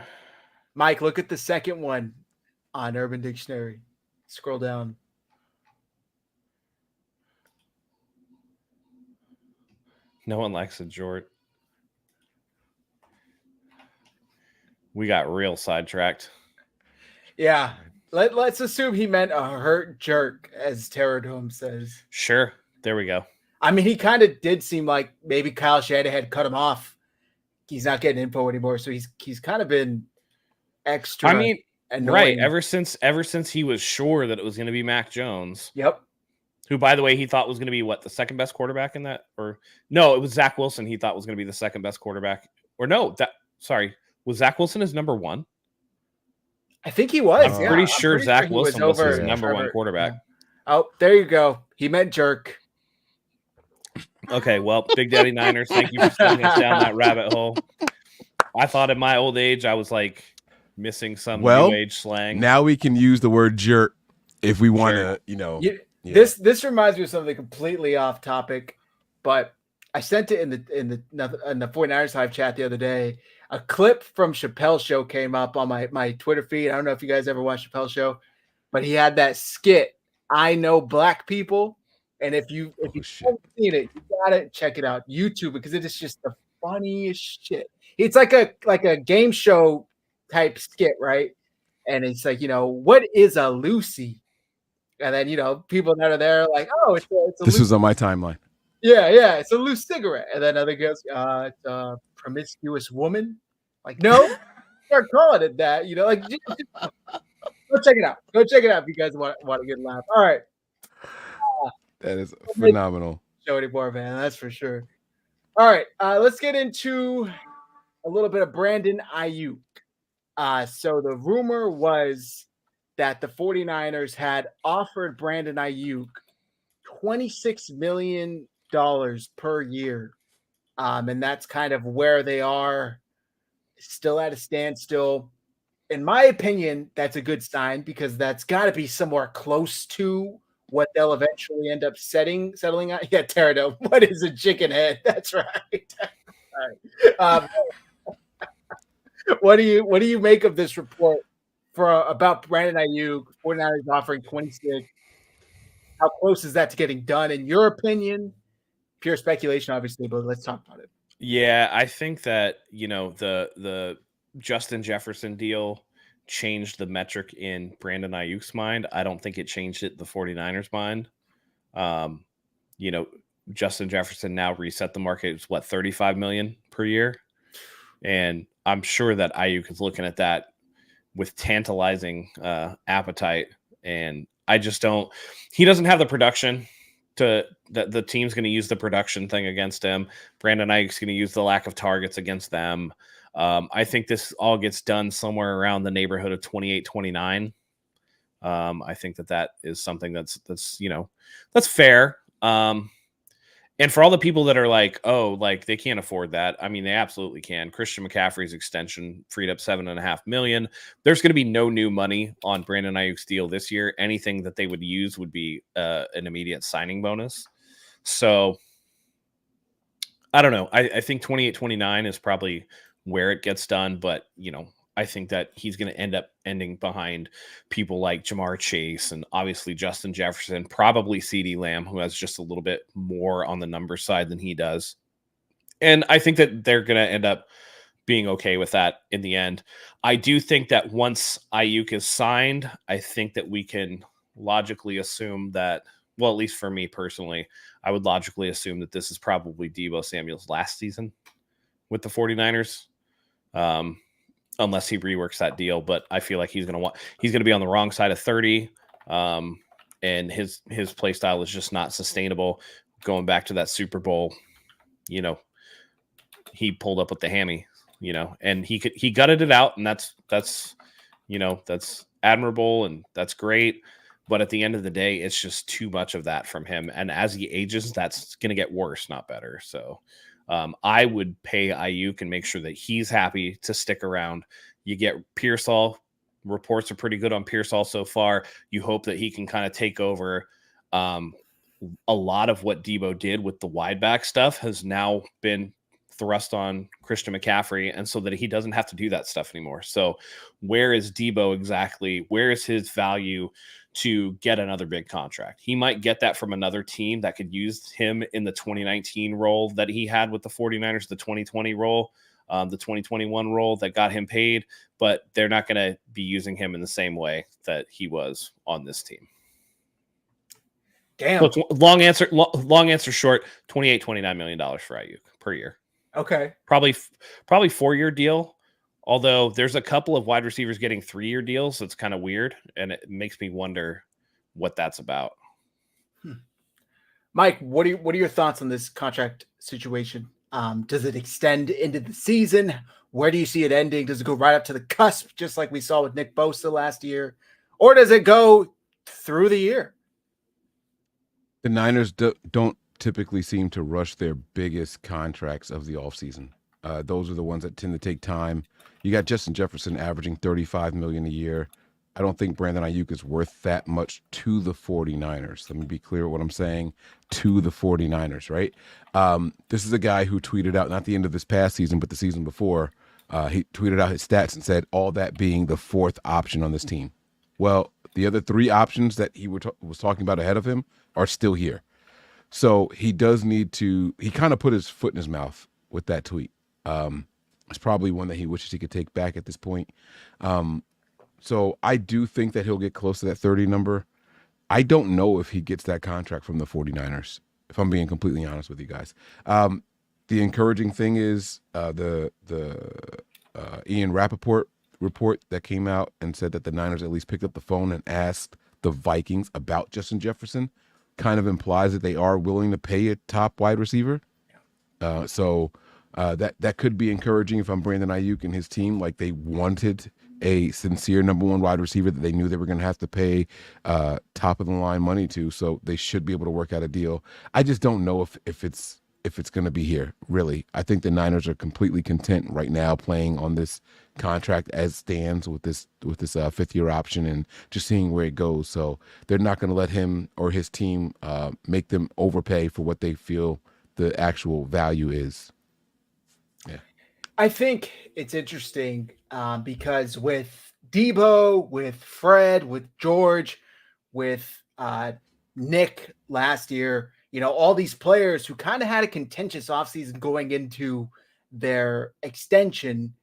Speaker 1: Mike, look at the second one on Urban Dictionary. Scroll down.
Speaker 2: No one likes a jort. We got real sidetracked.
Speaker 1: Yeah. Let's assume he meant a hurt jerk, as Terradome says.
Speaker 2: Sure. There we go.
Speaker 1: I mean, he kind of did seem like maybe Kyle Shanahan had cut him off. He's not getting info anymore, so he's kind of been extra.
Speaker 2: I mean,
Speaker 1: annoying.
Speaker 2: right. Ever since he was sure that it was going to be Mac Jones.
Speaker 1: Yep.
Speaker 2: Who, by the way, he thought was going to be the second best quarterback in that? Or no, it was Zach Wilson. He thought was going to be the second best quarterback. Or no, was Zach Wilson his number one?
Speaker 1: I think he was.
Speaker 2: I'm pretty sure Zach Wilson was his number one quarterback.
Speaker 1: Yeah. Oh, there you go. He meant jerk.
Speaker 2: Okay, well, Big Daddy Niners, thank you for sending us down that rabbit hole. I thought at my old age I was like missing some new age slang.
Speaker 3: Now we can use the word jerk if we want to, Yeah.
Speaker 1: This reminds me of something completely off topic, but I sent it in the 49ers Hive chat the other day. A clip from Chappelle's Show came up on my Twitter feed. I don't know if you guys ever watched Chappelle's Show, but he had that skit, I Know Black People. And if you haven't seen it, you gotta check it out. YouTube, because it is just the funniest shit. It's like a game show type skit, right? And it's like, what is a Lucy? And then, people that are there are like, oh, it's a
Speaker 3: this was on my timeline.
Speaker 1: Yeah, it's a loose cigarette. And then other girls, it's a promiscuous woman. Like, no, start calling it that. Just go check it out. Go check it out if you guys want to get a laugh. All right.
Speaker 3: That is phenomenal.
Speaker 1: Show anymore, man. That's for sure. All right. Let's get into a little bit of Brandon Aiyuk. So the rumor was that the 49ers had offered Brandon Aiyuk $26 million per year. And that's kind of where they are, still at a standstill. In my opinion, that's a good sign, because that's got to be somewhere close to what they'll eventually end up settling on. Yeah, Terradome, what is a chicken head? That's right. All right. What do you make of this report about Brandon Aiyuk? 49ers offering 26. How close is that to getting done, in your opinion? Pure speculation, obviously, but let's talk about it.
Speaker 2: Yeah, I think that the Justin Jefferson deal changed the metric in Brandon Aiyuk's mind. I don't think it changed it in the 49ers' mind. Justin Jefferson now reset the market. It's $35 million per year. And I'm sure that Aiyuk is looking at that with tantalizing appetite. And I just don't, he doesn't have the production that the team's going to use the production thing against him. Brandon Aiyuk's going to use the lack of targets against them. I think this all gets done somewhere around the neighborhood of 28, 29. I think that is something that's fair. And for all the people that are like, oh, like they can't afford that. I mean, they absolutely can. Christian McCaffrey's extension freed up $7.5 million. There's going to be no new money on Brandon Aiyuk's deal this year. Anything that they would use would be an immediate signing bonus. So I don't know. I think 28-29 is probably where it gets done, but I think that he's going to ending behind people like Jamar Chase and obviously Justin Jefferson, probably CeeDee Lamb, who has just a little bit more on the number side than he does. And I think that they're going to end up being okay with that in the end. I do think that once Aiyuk is signed, I think that we can logically assume that, well, at least for me personally, I would logically assume that this is probably Deebo Samuel's last season with the 49ers. Unless he reworks that deal, but I feel like he's going to be on the wrong side of 30. And his play style is just not sustainable. Going back to that Super Bowl, he pulled up with the hammy, and he gutted it out, and that's admirable and that's great. But at the end of the day, it's just too much of that from him. And as he ages, that's going to get worse, not better. So I would pay Aiyuk and make sure that he's happy to stick around. You get Pearsall. Reports are pretty good on Pearsall so far. You hope that he can kind of take over. A lot of what Deebo did with the wide back stuff has now been thrust on Christian McCaffrey, and so that he doesn't have to do that stuff anymore. So where is Deebo exactly? Where is his value to get another big contract? He might get that from another team that could use him in the 2019 role that he had with the 49ers, the 2020 role, the 2021 role that got him paid, but they're not going to be using him in the same way that he was on this team.
Speaker 1: Damn.
Speaker 2: Look, long answer short, $28-29 million for Aiyuk per year.
Speaker 1: Okay.
Speaker 2: Probably 4-year deal. Although there's a couple of wide receivers getting 3-year deals, so it's kind of weird, and it makes me wonder what that's about.
Speaker 1: Mike, what are your thoughts on this contract situation? Does it extend into the season? Where do you see it ending? Does it go right up to the cusp, just like we saw with Nick Bosa last year? Or does it go through the year?
Speaker 3: The Niners don't typically seem to rush their biggest contracts of the offseason. Those are the ones that tend to take time. You got Justin Jefferson averaging $35 million a year. I don't think Brandon Aiyuk is worth that much to the 49ers. Let me be clear what I'm saying, to the 49ers, right? This is a guy who tweeted out, not the end of this past season, but the season before, he tweeted out his stats and said, all that being the 4th option on this team. Well, the other 3 options that he was talking about ahead of him are still here. So he does need to, he kind of put his foot in his mouth with that tweet. It's probably one that he wishes he could take back at this point. So I do think that he'll get close to that 30 number. I don't know if he gets that contract from the 49ers, if I'm being completely honest with you guys. The encouraging thing is the Ian Rappaport report that came out and said that the Niners at least picked up the phone and asked the Vikings about Justin Jefferson. Kind of implies that they are willing to pay a top wide receiver. So that could be encouraging if I'm Brandon Aiyuk and his team. Like, they wanted a sincere number 1 wide receiver that they knew they were going to have to pay top of the line money to. So they should be able to work out a deal. I just don't know if it's going to be here, really. I think the Niners are completely content right now playing on this contract as stands with this 5th-year option and just seeing where it goes. So they're not going to let him or his team make them overpay for what they feel the actual value is. Yeah,
Speaker 1: I think it's interesting because with Deebo, with Fred, with George, with Nick last year, all these players who kind of had a contentious offseason going into their extension,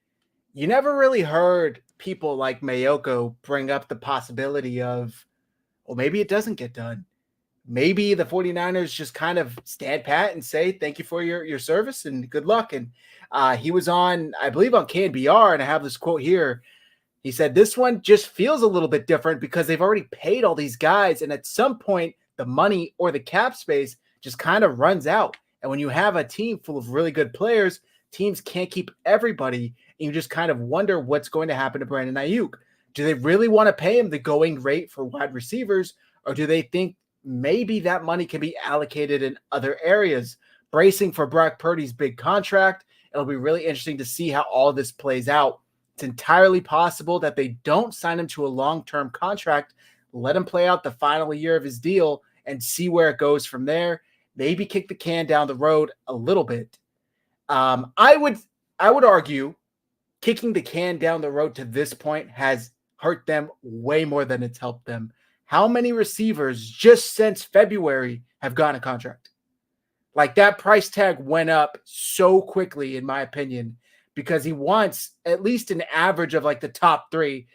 Speaker 1: you never really heard people like Mayoko bring up the possibility of, well, maybe it doesn't get done. Maybe the 49ers just kind of stand pat and say, thank you for your service and good luck. And he was on, I believe, on KNBR, and I have this quote here. He said, this one just feels a little bit different because they've already paid all these guys. And at some point, the money or the cap space just kind of runs out. And when you have a team full of really good players, teams can't keep everybody. And you just kind of wonder what's going to happen to Brandon Aiyuk. Do they really want to pay him the going rate for wide receivers? Or do they think maybe that money can be allocated in other areas? bracing for Brock Purdy's big contract. It'll be really interesting to see how all this plays out. It's entirely possible that they don't sign him to a long-term contract, let him play out the final year of his deal and see where it goes from there. Maybe kick the can down the road a little bit. I would argue kicking the can down the road to this point has hurt them way more than it's helped them. How many receivers just since February have gotten a contract? Like, that price tag went up so quickly, in my opinion, because he wants at least an average of like the top three.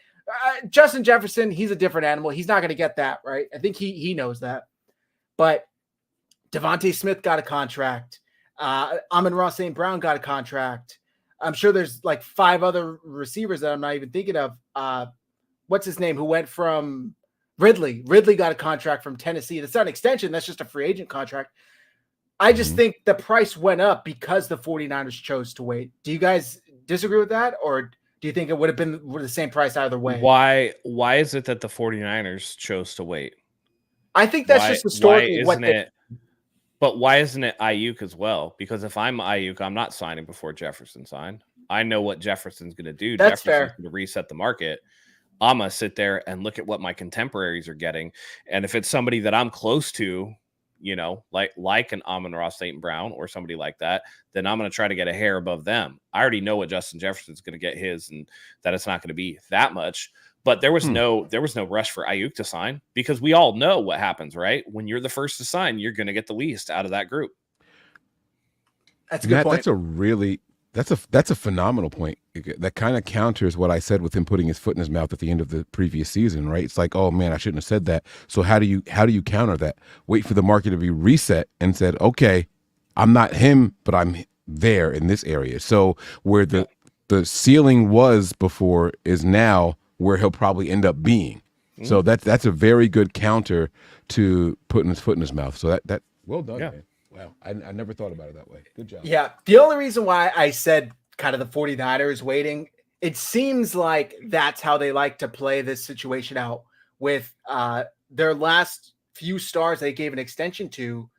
Speaker 1: Justin Jefferson, he's a different animal. He's not going to get that, right? I think he knows that. But Devontae Smith got a contract. Amon-Ra St. Brown got a contract. I'm sure there's like 5 other receivers that I'm not even thinking of. What's his name? Who went from Ridley? Ridley got a contract from Tennessee. That's not an extension. That's just a free agent contract. I just think the price went up because the 49ers chose to wait. Do you guys disagree with that? Or do you think it would have been the same price either way?
Speaker 2: Why is it that the 49ers chose to wait?
Speaker 1: I think that's just historically what
Speaker 2: But why isn't it Aiyuk as well? Because if I'm Aiyuk, I'm not signing before Jefferson signed. I know what Jefferson's going to do.
Speaker 1: That's
Speaker 2: Jefferson's
Speaker 1: fair.
Speaker 2: going to reset the market. I'm going to sit there and look at what my contemporaries are getting. And if it's somebody that I'm close to, you know, like an Amon-Ra St. Brown or somebody like that, then I'm going to try to get a hair above them. I already know what Justin Jefferson's going to get his, and that it's not going to be that much. But there was no rush for Aiyuk to sign, because we all know what happens, right? When you're the first to sign, you're going to get the least out of that group.
Speaker 1: That's a good point.
Speaker 3: That's a phenomenal point. That kind of counters what I said with him putting his foot in his mouth at the end of the previous season, right? It's like, oh man, I shouldn't have said that. So how do you counter that? Wait for the market to be reset and said, okay, I'm not him, but I'm there in this area. So where the ceiling was before is now where he'll probably end up being. So that's a very good counter to putting his foot in his mouth. So that well done, man. Wow. I never thought about it that way. Good job.
Speaker 1: Yeah. The only reason why I said kind of the 49ers waiting, it seems like that's how they like to play this situation out with their last few stars they gave an extension to.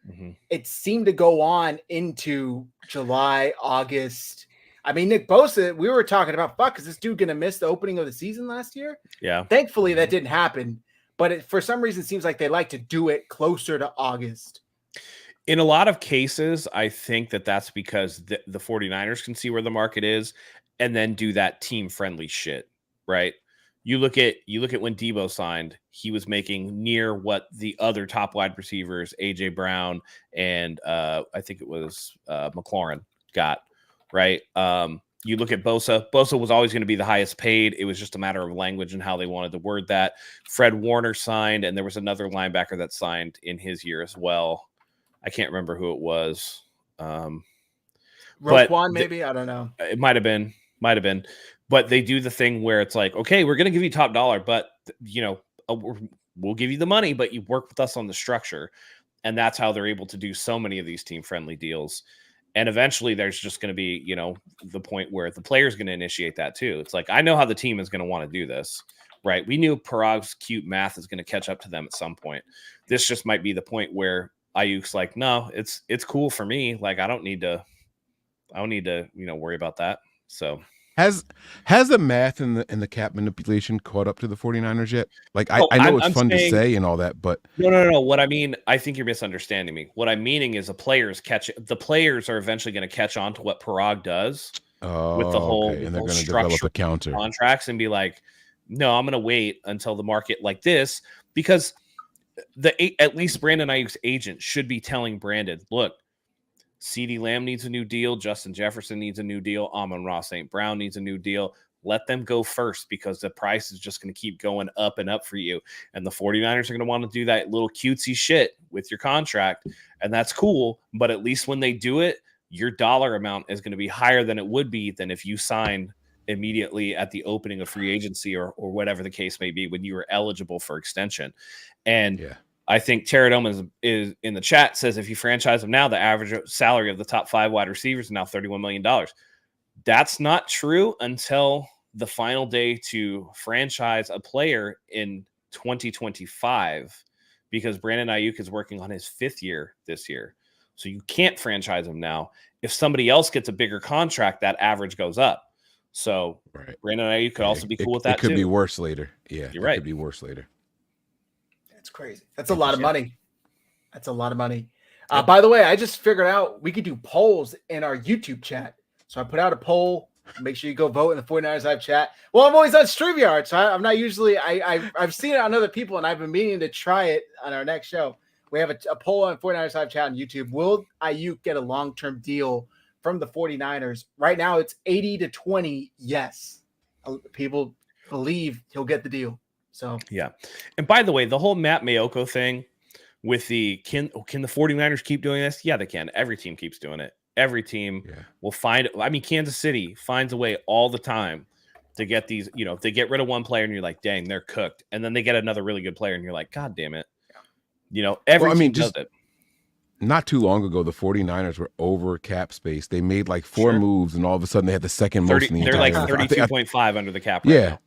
Speaker 1: It seemed to go on into July, August. I mean, Nick Bosa, we were talking about, fuck, is this dude going to miss the opening of the season last year?
Speaker 2: Yeah.
Speaker 1: Thankfully, that didn't happen. But it, for some reason, it seems like they like to do it closer to August.
Speaker 2: In a lot of cases, I think that's because the 49ers can see where the market is and then do that team-friendly shit, right? You look at when Debo signed, he was making near what the other top wide receivers, A.J. Brown and I think it was McLaurin, got, right? You look at Bosa. Bosa was always going to be the highest paid. It was just a matter of language and how they wanted to word that. Fred Warner signed, and there was another linebacker that signed in his year as well. I can't remember who it was.
Speaker 1: Roquan, maybe? I don't know.
Speaker 2: It might have been. But they do the thing where it's like, okay, we're going to give you top dollar, but, you know, we'll give you the money, but you work with us on the structure. And that's how they're able to do so many of these team-friendly deals. And eventually there's just going to be, you know, the point where the player's going to initiate that too. It's like, I know how the team is going to want to do this, right? We knew Parag's cute math is going to catch up to them at some point. This just might be the point where Aiyuk's like, no, it's cool for me. Like, I don't need to, you know, worry about that. So
Speaker 3: has the math and the cap manipulation caught up to the 49ers yet? Like, I know it's fun to say and all that, but
Speaker 2: no. What I mean, I think you're misunderstanding me. What I'm meaning is the players are eventually going to catch on to what Parag does with the whole,
Speaker 3: and they're going to develop a counter
Speaker 2: contracts and be like, no, I'm going to wait until the market like this, because at least Brandon Aiyuk's agent should be telling Brandon, look, CeeDee Lamb needs a new deal. Justin Jefferson needs a new deal. Amon-Ra St. Brown needs a new deal. Let them go first, because the price is just going to keep going up and up for you. And the 49ers are going to want to do that little cutesy shit with your contract. And that's cool. But at least when they do it, your dollar amount is going to be higher than it would be than if you sign immediately at the opening of free agency or whatever the case may be when you were eligible for extension. And I think Teradome is in the chat says, if you franchise them now, the average salary of the top 5 wide receivers is now $31 million. That's not true until the final day to franchise a player in 2025, because Brandon Aiyuk is working on his 5th year this year. So you can't franchise him now. If somebody else gets a bigger contract, that average goes up. So Brandon Aiyuk could also be cool with that too.
Speaker 3: It could be worse later. Yeah,
Speaker 2: you're right.
Speaker 3: It could be worse later.
Speaker 1: That's crazy. That's a lot of money. That's a lot of money. By the way, I just figured out we could do polls in our YouTube chat. So I put out a poll. Make sure you go vote in the 49ers Hive chat. Well, I'm always on StreamYard, so I'm not usually. I've seen it on other people, and I've been meaning to try it on our next show. We have a poll on 49ers Hive chat on YouTube. Will Aiyuk get a long-term deal from the 49ers? Right now, it's 80-20. Yes, people believe he'll get the deal. So
Speaker 2: yeah. And by the way, the whole Matt Mayoko thing with the can the 49ers keep doing this? Yeah, they can. Every team keeps doing it. Every team will find. I mean, Kansas City finds a way all the time to get these. You know, if they get rid of one player and you're like, dang, they're cooked, and then they get another really good player and you're like, God damn it. You know, every team does it.
Speaker 3: Not too long ago, the 49ers were over cap space. They made like 4 moves, and all of a sudden they had the second most in the
Speaker 2: entire. They're like 32.5 under the cap right now.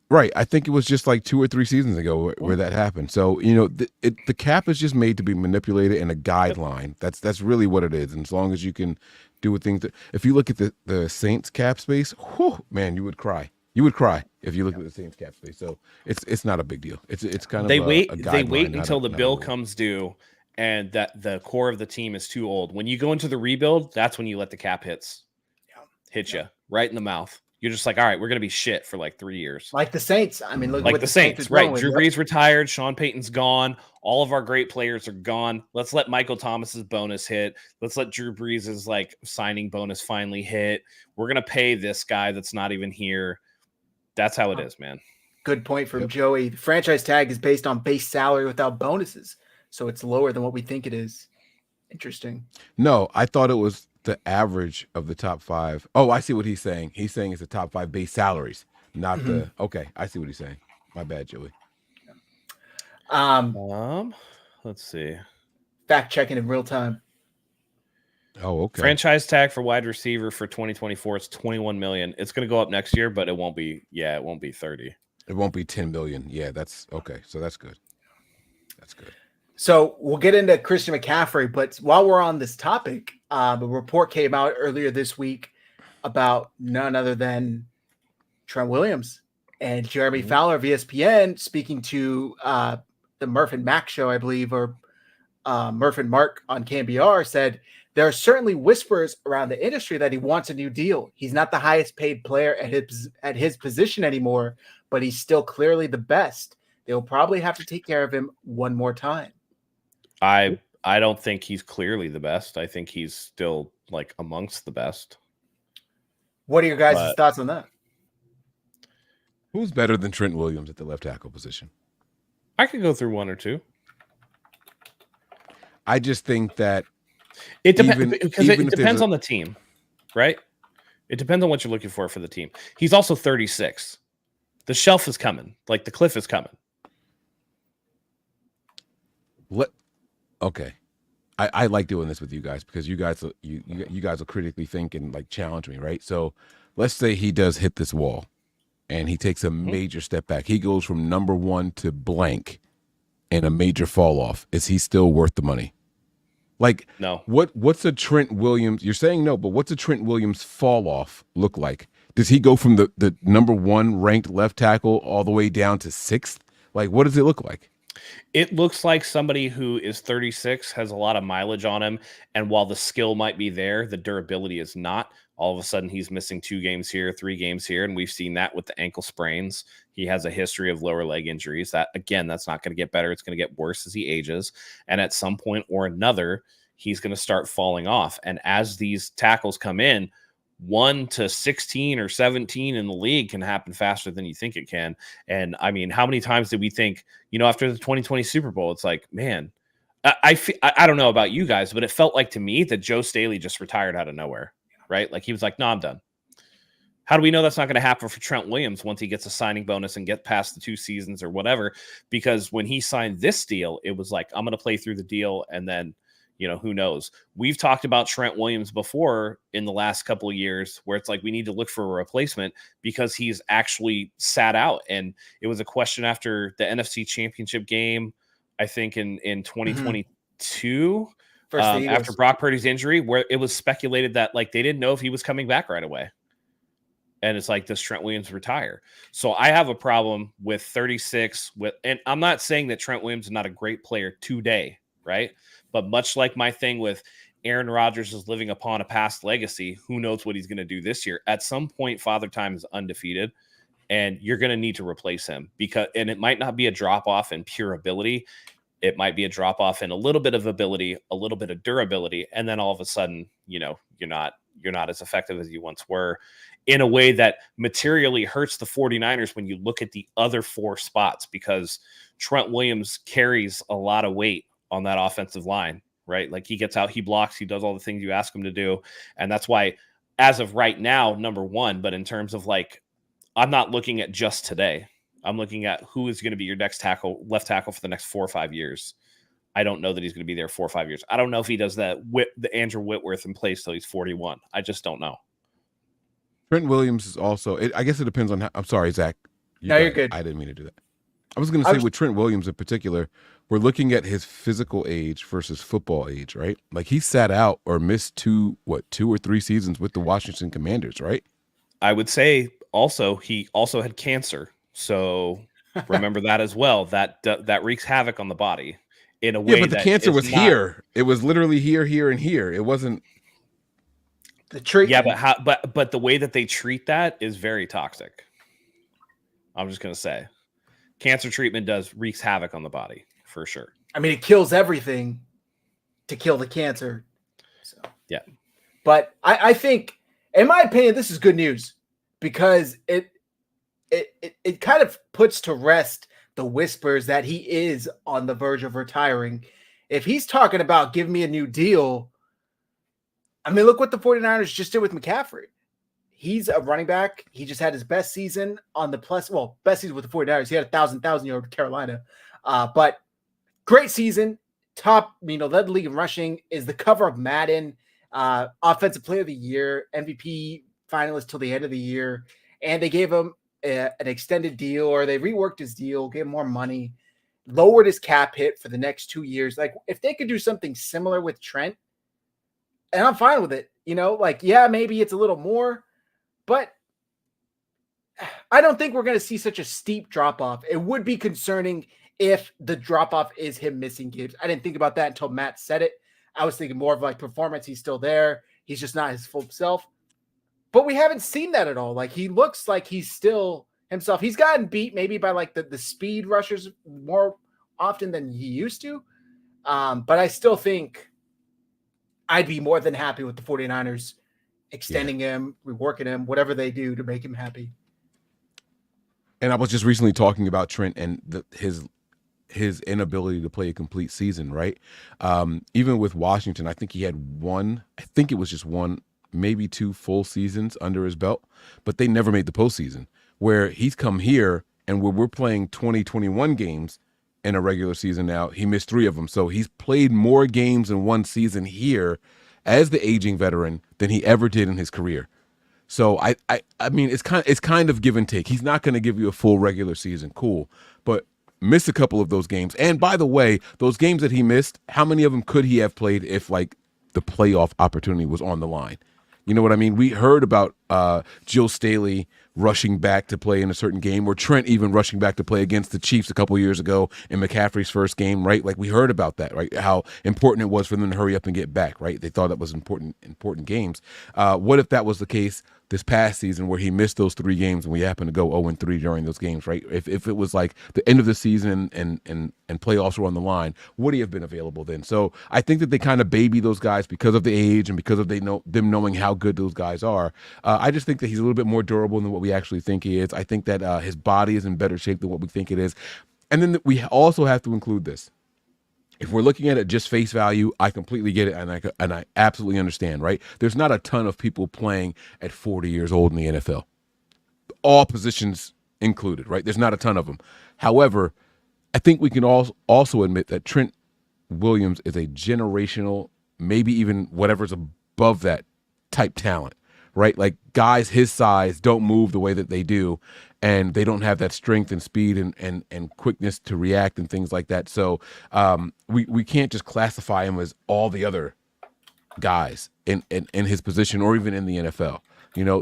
Speaker 3: Right. I think it was just like 2 or 3 seasons ago where that happened. So, you know, the cap is just made to be manipulated in a guideline. That's really what it is. And as long as you can do with things if you look at the Saints cap space, whew, man, you would cry. You would cry if you look at the Saints cap space. So it's not a big deal. It's kind of
Speaker 2: a guideline, they wait until the bill comes due and that the core of the team is too old. When you go into the rebuild, that's when you let the cap hit you right in the mouth. You're just like, all right, we're going to be shit for like 3 years.
Speaker 1: Like the Saints. I mean, look
Speaker 2: like
Speaker 1: what
Speaker 2: the Saints, right? Drew Brees retired. Sean Payton's gone. All of our great players are gone. Let's let Michael Thomas's bonus hit. Let's let Drew Brees's like signing bonus finally hit. We're going to pay this guy that's not even here. That's how it is, man.
Speaker 1: Good point from Joey. The franchise tag is based on base salary without bonuses. So it's lower than what we think it is. Interesting.
Speaker 3: No, I thought it was the average of the top 5. Oh, I see what he's saying. He's saying it's the top 5 base salaries, not the. Okay, I see what he's saying. My bad, Joey.
Speaker 2: Let's see.
Speaker 1: Fact checking in real time.
Speaker 3: Oh, okay.
Speaker 2: Franchise tag for wide receiver for 2024 is $21 million. It's going to go up next year, but it won't be. Yeah, it won't be 30.
Speaker 3: It won't be 10 million. Yeah, that's okay. So that's good. That's good.
Speaker 1: So we'll get into Christian McCaffrey, but while we're on this topic, a report came out earlier this week about none other than Trent Williams and Jeremy Fowler of ESPN speaking to the Murph and Mac show, I believe, or Murph and Mark on KBR said there are certainly whispers around the industry that he wants a new deal. He's not the highest paid player at his position anymore, but he's still clearly the best. They'll probably have to take care of him one more time.
Speaker 2: I don't think he's clearly the best. I think he's still like amongst the best.
Speaker 1: What are your guys' thoughts on that?
Speaker 3: Who's better than Trent Williams at the left tackle position?
Speaker 2: I could go through one or two.
Speaker 3: I just think that
Speaker 2: it depends because it depends on the team, right? It depends on what you're looking for the team. He's also 36. The shelf is coming. Like the cliff is coming.
Speaker 3: Okay. I like doing this with you guys because you guys will critically think and like challenge me, right? So let's say he does hit this wall and he takes a major step back. He goes from number 1 to blank and a major fall off. Is he still worth the money? Like,
Speaker 2: no.
Speaker 3: What's a Trent Williams? You're saying no, but what's a Trent Williams fall off look like? Does he go from the number 1 ranked left tackle all the way down to 6th? Like, what does it look like?
Speaker 2: It looks like somebody who is 36 has a lot of mileage on him. And while the skill might be there, the durability is not. All of a sudden, he's missing 2 games here, 3 games here. And we've seen that with the ankle sprains. He has a history of lower leg injuries. That, again, that's not going to get better. It's going to get worse as he ages. And at some point or another, he's going to start falling off. And as these tackles come in, 1 to 16 or 17 in the league can happen faster than you think it can. And I mean, how many times did we think, after the 2020 Super Bowl, it's like, man, I don't know about you guys, but it felt like to me that Joe Staley just retired out of nowhere, right? Like he was like, no, I'm done. How do we know that's not going to happen for Trent Williams once he gets a signing bonus and get past the 2 seasons or whatever? Because when he signed this deal, it was like, I'm going to play through the deal and then who knows? We've talked about Trent Williams before in the last couple of years where it's like we need to look for a replacement because he's actually sat out. And it was a question after the NFC Championship game, I think in 2022. after Brock Purdy's injury, where it was speculated that like they didn't know if he was coming back right away. And it's like, does Trent Williams retire? So I have a problem with 36 and I'm not saying that Trent Williams is not a great player today, right? But much like my thing with Aaron Rodgers is living upon a past legacy, who knows what he's going to do this year? At some point, Father Time is undefeated, and you're going to need to replace him and it might not be a drop off in pure ability. It might be a drop off in a little bit of ability, a little bit of durability, and then all of a sudden, you're not as effective as you once were, in a way that materially hurts the 49ers when you look at the other 4 spots, because Trent Williams carries a lot of weight on that offensive line, right? Like he gets out, he blocks, he does all the things you ask him to do. And that's why, as of right now, number 1, but in terms of like, I'm not looking at just today. I'm looking at who is going to be your next left tackle for the next 4 or 5 years. I don't know that he's going to be there 4 or 5 years. I don't know if he does the Andrew Whitworth in place till he's 41. I just don't know.
Speaker 3: Trent Williams is also, I guess it depends on how, I'm sorry, Zach.
Speaker 1: You're good.
Speaker 3: I didn't mean to do that. I was going to say with Trent Williams in particular, we're looking at his physical age versus football age, right? Like he sat out or missed 2 or 3 seasons with the Washington Commanders, right?
Speaker 2: I would say also he also had cancer. So remember that as well. That wreaks havoc on the body in a way.
Speaker 3: Yeah, but the cancer was here. It was literally here, and here. It wasn't
Speaker 1: the treatment.
Speaker 2: Yeah, but the way that they treat that is very toxic. I'm just gonna say, cancer treatment wreaks havoc on the body for sure.
Speaker 1: I mean, it kills everything to kill the cancer. So
Speaker 2: yeah,
Speaker 1: but I think, in my opinion, this is good news because it kind of puts to rest the whispers that he is on the verge of retiring. If he's talking about give me a new deal, I mean, look what the 49ers just did with McCaffrey. He's a running back. He just had his best season on the best season with the 49ers. He had 1,000 yard Carolina. But great season. Top, led the league in rushing, is the cover of Madden, offensive player of the year, MVP finalist till the end of the year. And they gave him an extended deal, or they reworked his deal, gave him more money, lowered his cap hit for the next 2 years. Like, if they could do something similar with Trent, and I'm fine with it, yeah, maybe it's a little more, but I don't think we're going to see such a steep drop off. It would be concerning if the drop off is him missing games. I didn't think about that until Matt said it. I was thinking more of like performance. He's still there. He's just not his full self. But we haven't seen that at all. Like, he looks like he's still himself. He's gotten beat maybe by like the speed rushers more often than he used to. But I still think I'd be more than happy with the 49ers extending him, reworking him, whatever they do to make him happy.
Speaker 3: And I was just recently talking about Trent and his inability to play a complete season, right? Even with Washington, I think he had just one, maybe 2 full seasons under his belt, but they never made the postseason. Where he's come here and where we're playing 2021 games in a regular season now, he missed 3 of them. So he's played more games in one season here as the aging veteran than he ever did in his career. So I mean, it's kind of give and take. He's not going to give you a full regular season, cool, but missed a couple of those games. And by the way, those games that he missed, how many of them could he have played if like the playoff opportunity was on the line? You know what I mean? We heard about Jill Staley rushing back to play in a certain game, or Trent even rushing back to play against the Chiefs a couple years ago in McCaffrey's first game, right? Like, we heard about that, right? How important it was for them to hurry up and get back, right? They thought that was important games. What if that was the case this past season where he missed those 3 games and we happened to go 0-3 during those games, right? If it was like the end of the season and playoffs were on the line, would he have been available then? So I think that they kind of baby those guys because of the age and because of them knowing how good those guys are. I just think that he's a little bit more durable than what we actually think he is. I think that his body is in better shape than what we think it is. And then we also have to include this. If we're looking at it just face value, I completely get it, and I absolutely understand, right? There's not a ton of people playing at 40 years old in the NFL. All positions included, right? There's not a ton of them. However, I think we can also admit that Trent Williams is a generational, maybe even whatever's above that type talent, right? Like guys his size don't move the way that they do, and they don't have that strength and speed and quickness to react and things like that. So we can't just classify him as all the other guys in his position or even in the NFL.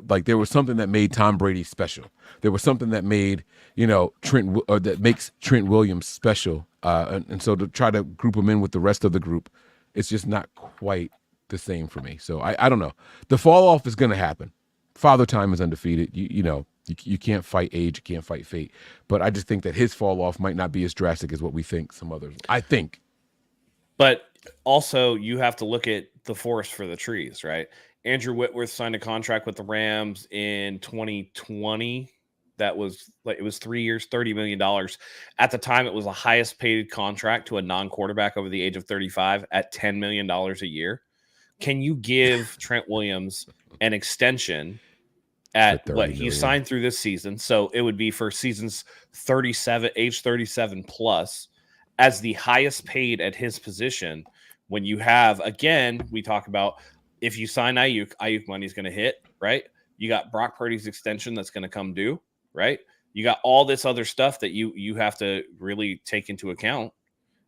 Speaker 3: Like there was something that made Tom Brady special. There was something that made, that makes Trent Williams special. And so to try to group him in with the rest of the group, it's just not quite the same for me. So I don't know. The fall off is going to happen. Father Time is undefeated. You can't fight age, you can't fight fate. But I just think that his fall off might not be as drastic as what we think some others. I think.
Speaker 2: But also, you have to look at the forest for the trees, right? Andrew Whitworth signed a contract with the Rams in 2020. That was like, it was 3 years, $30 million. At the time, it was the highest paid contract to a non-quarterback over the age of 35 at $10 million a year. Can you give Trent Williams an extension at what he signed through this season? So it would be for seasons 37, age 37 plus, as the highest paid at his position. When you have, again, we talk about if you sign Aiyuk money is going to hit, right? You got Brock Purdy's extension that's going to come due, right? You got all this other stuff that you have to really take into account.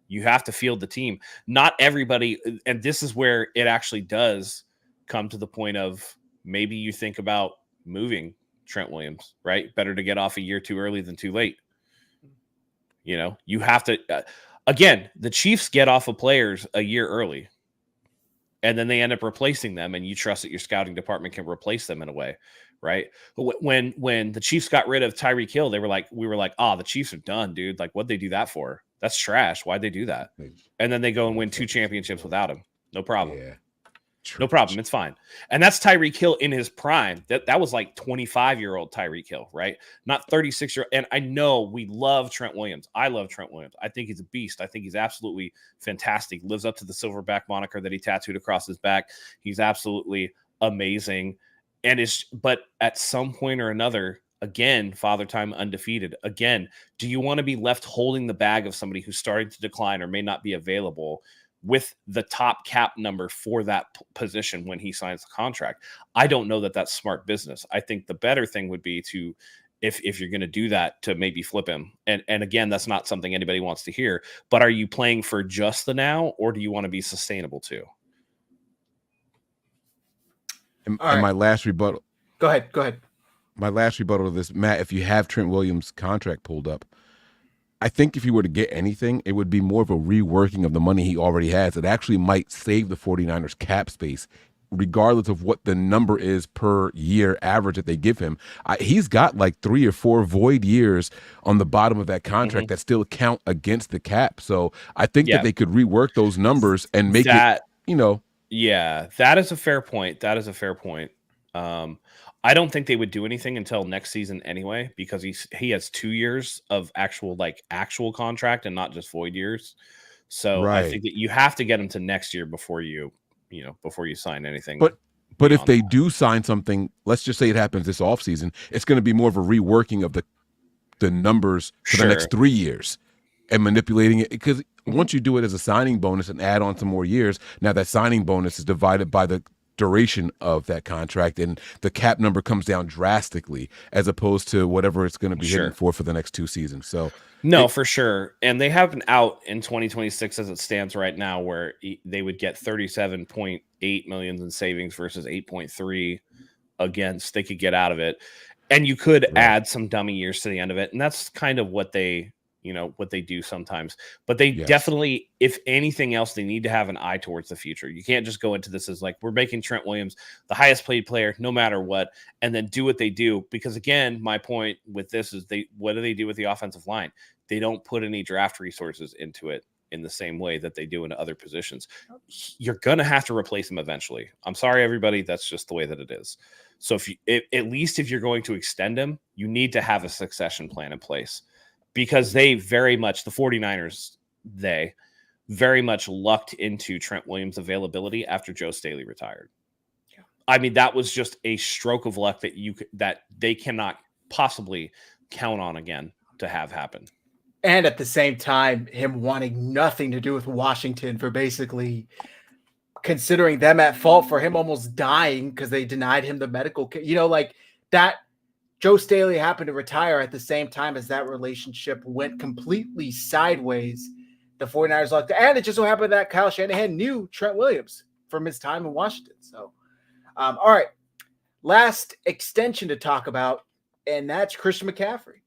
Speaker 2: You have to field the team. Not everybody, and this is where it actually does come to the point of maybe you think about moving Trent Williams, right? Better to get off a year too early than too late. You have to, again, the Chiefs get off of players a year early, and then they end up replacing them, and you trust that your scouting department can replace them in a way, right? When the Chiefs got rid of Tyreek Hill, we were like, the Chiefs are done, dude. Like, what'd they do that for? That's trash. Why'd they do that? And then they go and win 2 championships without him. No problem.
Speaker 3: Yeah.
Speaker 2: No problem. It's fine. And that's Tyreek Hill in his prime. That was like 25-year-old Tyreek Hill, right? Not 36-year-old. And I know we love Trent Williams. I love Trent Williams. I think he's a beast. I think he's absolutely fantastic. Lives up to the silverback moniker that he tattooed across his back. He's absolutely amazing. But at some point or another, again, Father Time undefeated. Again, do you want to be left holding the bag of somebody who's starting to decline or may not be available with the top cap number for that position when he signs the contract? I don't know that that's smart business. I think the better thing would be to, if you're going to do that, to maybe flip him. And again, that's not something anybody wants to hear, but are you playing for just the now, or do you want to be sustainable too?
Speaker 3: And my last rebuttal.
Speaker 1: Go ahead.
Speaker 3: My last rebuttal to this, Matt, if you have Trent Williams' contract pulled up, I think if he were to get anything, it would be more of a reworking of the money he already has. It actually might save the 49ers cap space, regardless of what the number is per year average that they give him. He's got like 3 or 4 void years on the bottom of that contract that still count against the cap. So I think that they could rework those numbers and make it.
Speaker 2: Yeah, that is a fair point. I don't think they would do anything until next season anyway, because he has 2 years of actual contract and not just void years. So I think that you have to get him to next year before you sign anything.
Speaker 3: But if they do sign something, let's just say it happens this offseason, it's going to be more of a reworking of the numbers for the next 3 years and manipulating it. Because once you do it as a signing bonus and add on some more years, now that signing bonus is divided by the duration of that contract, and the cap number comes down drastically as opposed to whatever it's going to be hitting for the next 2 seasons. So
Speaker 2: for sure. And they have an out in 2026 as it stands right now, where they would get 37.8 million in savings versus 8.3 against. They could get out of it, and you could add some dummy years to the end of it. And that's kind of what they do sometimes. But they definitely, if anything else, they need to have an eye towards the future. You can't just go into this as like, we're making Trent Williams the highest paid player no matter what, and then do what they do. Because again, my point with this is what do they do with the offensive line? They don't put any draft resources into it in the same way that they do in other positions. You're going to have to replace them eventually. I'm sorry, everybody. That's just the way that it is. So at least if you're going to extend him, you need to have a succession plan in place. Because the 49ers, they very much lucked into Trent Williams' availability after Joe Staley retired. Yeah. I mean, that was just a stroke of luck that they cannot possibly count on again to have happen.
Speaker 1: And at the same time, him wanting nothing to do with Washington for basically considering them at fault for him almost dying because they denied him the medical care. Like that. Joe Staley happened to retire at the same time as that relationship went completely sideways. The 49ers locked, and it just so happened that Kyle Shanahan knew Trent Williams from his time in Washington. So, all right, last extension to talk about, and that's Christian McCaffrey.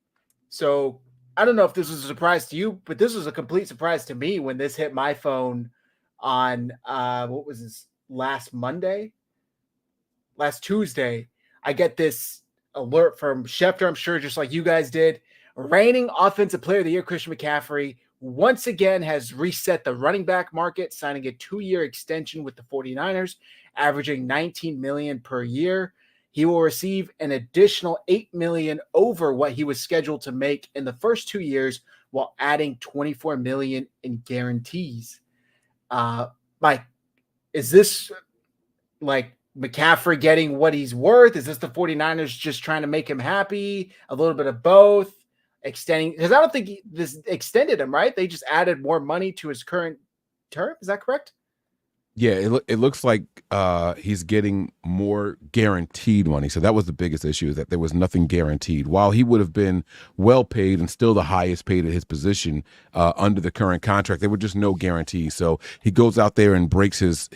Speaker 1: So I don't know if this was a surprise to you, but this was a complete surprise to me when this hit my phone on what was this, last Tuesday. I get this alert from Schefter, I'm sure just like you guys did. Reigning Offensive Player of the Year, Christian McCaffrey, once again has reset the running back market, signing a 2-year extension with the 49ers, averaging $19 million per year. He will receive an additional $8 million over what he was scheduled to make in the first 2 years, while adding $24 million in guarantees. Mike, is this like McCaffrey getting what he's worth? Is this the 49ers just trying to make him happy? A little bit of both? Extending, because I don't think this extended him, right? They just added more money to his current term. Is that correct?
Speaker 3: Yeah, it looks like he's getting more guaranteed money. So that was the biggest issue, is that there was nothing guaranteed. While he would have been well paid and still the highest paid at his position under the current contract, there were just no guarantees. So he goes out there and breaks his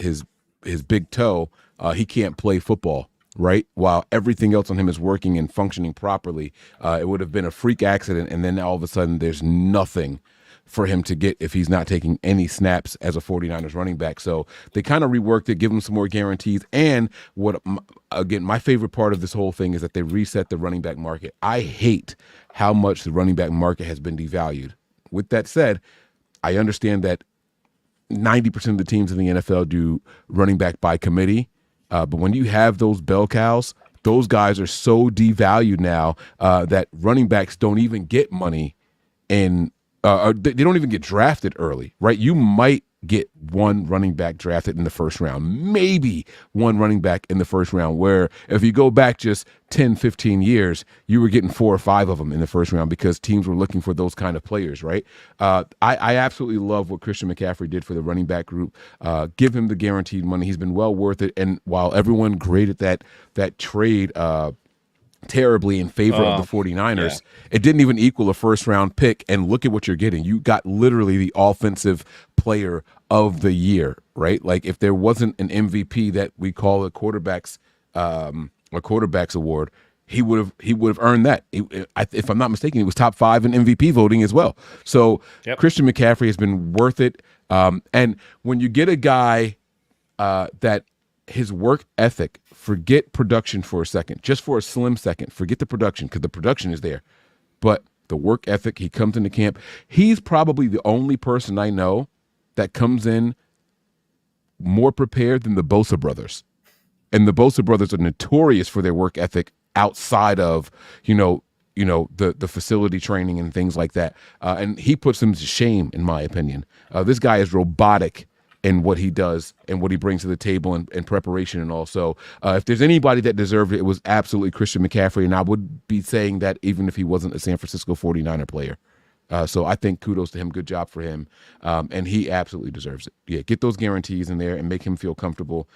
Speaker 3: big toe. He can't play football, right? While everything else on him is working and functioning properly, it would have been a freak accident, and then all of a sudden there's nothing for him to get if he's not taking any snaps as a 49ers running back. So they kind of reworked it, give him some more guarantees. And again, my favorite part of this whole thing is that they reset the running back market. I hate how much the running back market has been devalued. With that said, I understand that 90% of the teams in the NFL do running back by committee. But when you have those bell cows, those guys are so devalued now that running backs don't even get money they don't even get drafted early, right? You might get one running back drafted in the first round, maybe one running back in the first round, where if you go back just 10, 15 years, you were getting 4 or 5 of them in the first round because teams were looking for those kind of players, right? I absolutely love what Christian McCaffrey did for the running back group. Give him the guaranteed money. He's been well worth it. And while everyone graded that trade terribly in favor of the 49ers, it didn't even equal a first-round pick, and look at what you're getting. You got literally the offensive player of the year, right? Like, if there wasn't an MVP that we call a quarterback's award, he would have earned that. If I'm not mistaken, he was top 5 in MVP voting as well. So Christian McCaffrey has been worth it. And when you get a guy that his work ethic, forget production for a second, just for a slim second, forget the production, because the production is there, but the work ethic, he comes into camp. He's probably the only person I know that comes in more prepared than the Bosa brothers. And the Bosa brothers are notorious for their work ethic outside of, the facility training and things like that. And he puts them to shame, in my opinion. This guy is robotic in what he does and what he brings to the table and preparation and all. So if there's anybody that deserved it, it was absolutely Christian McCaffrey. And I would be saying that even if he wasn't a San Francisco 49er player. So I think kudos to him. Good job for him. And he absolutely deserves it. Yeah, get those guarantees in there and make him feel comfortable.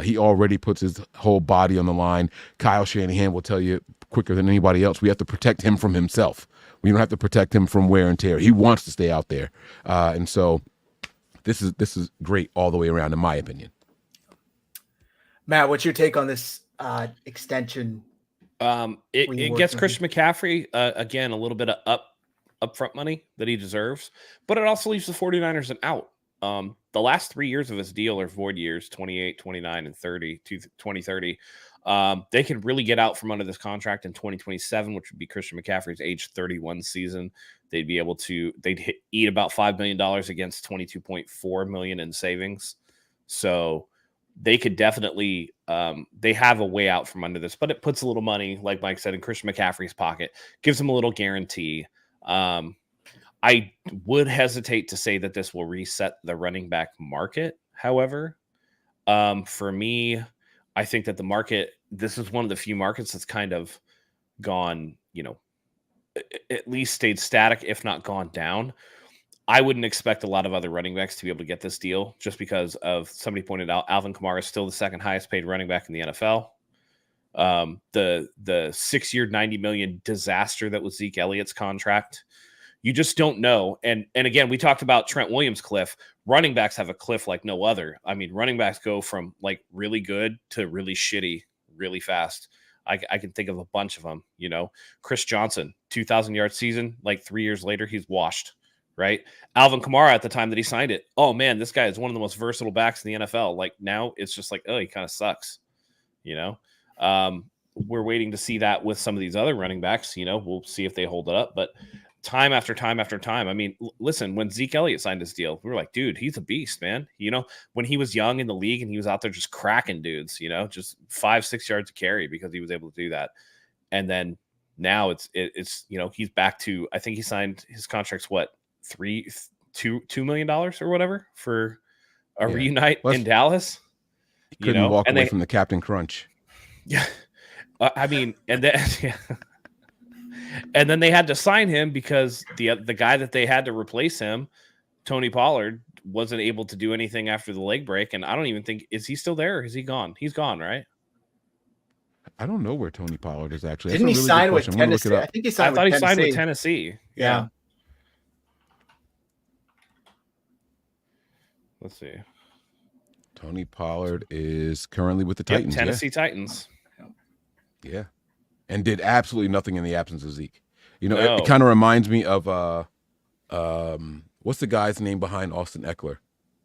Speaker 3: He already puts his whole body on the line. Kyle Shanahan will tell you quicker than anybody else, we have to protect him from himself. We don't have to protect him from wear and tear. He wants to stay out there. And so this is great all the way around, in my opinion.
Speaker 1: Matt, what's your take on this extension?
Speaker 2: It gets Christian McCaffrey, again, a little bit of upfront money that he deserves, but it also leaves the 49ers an out. The last 3 years of his deal are void years, 28, 29, and 30, 2030. They could really get out from under this contract in 2027, which would be Christian McCaffrey's age 31 season. They'd be able to, eat about $5 million against $22.4 million in savings. So they could definitely, they have a way out from under this, but it puts a little money, like Mike said, in Christian McCaffrey's pocket, gives him a little guarantee. I would hesitate to say that this will reset the running back market. However, for me, I think that the market, this is one of the few markets that's kind of gone, at least stayed static, if not gone down. I wouldn't expect a lot of other running backs to be able to get this deal just because of somebody pointed out Alvin Kamara is still the second highest paid running back in the NFL. The 6-year, $90 million disaster that was Zeke Elliott's contract. You just don't know. And again, we talked about Trent Williams' cliff. Running backs have a cliff like no other. I mean, running backs go from like really good to really shitty really fast. I can think of a bunch of them. Chris Johnson, 2,000-yard season, like 3 years later, he's washed. Right. Alvin Kamara at the time that he signed it. Oh man, this guy is one of the most versatile backs in the NFL. Like now it's just like, oh, he kind of sucks. We're waiting to see that with some of these other running backs. We'll see if they hold it up. But time after time after time, I mean, listen, when Zeke Elliott signed his deal, we were like, dude, he's a beast, man. When he was young in the league and he was out there just cracking dudes, just 5-6 yards to carry because he was able to do that. And then now it's he's back to, I think he signed his contract's what? $2 million or whatever for a reunite in Dallas.
Speaker 3: Couldn't walk away from the Captain Crunch.
Speaker 2: Yeah, I mean, and then they had to sign him because the guy that they had to replace him, Tony Pollard, wasn't able to do anything after the leg break. And I don't even think, is he still there or is he gone? He's gone, right?
Speaker 3: I don't know where Tony Pollard is actually.
Speaker 1: Didn't he sign with Tennessee? I think he signed with Tennessee.
Speaker 2: Signed with Tennessee.
Speaker 1: Yeah.
Speaker 2: Let's see.
Speaker 3: Tony Pollard is currently with the Titans.
Speaker 2: Tennessee Titans.
Speaker 3: Yeah. And did absolutely nothing in the absence of Zeke. It kind of reminds me of what's the guy's name behind Austin Eckler?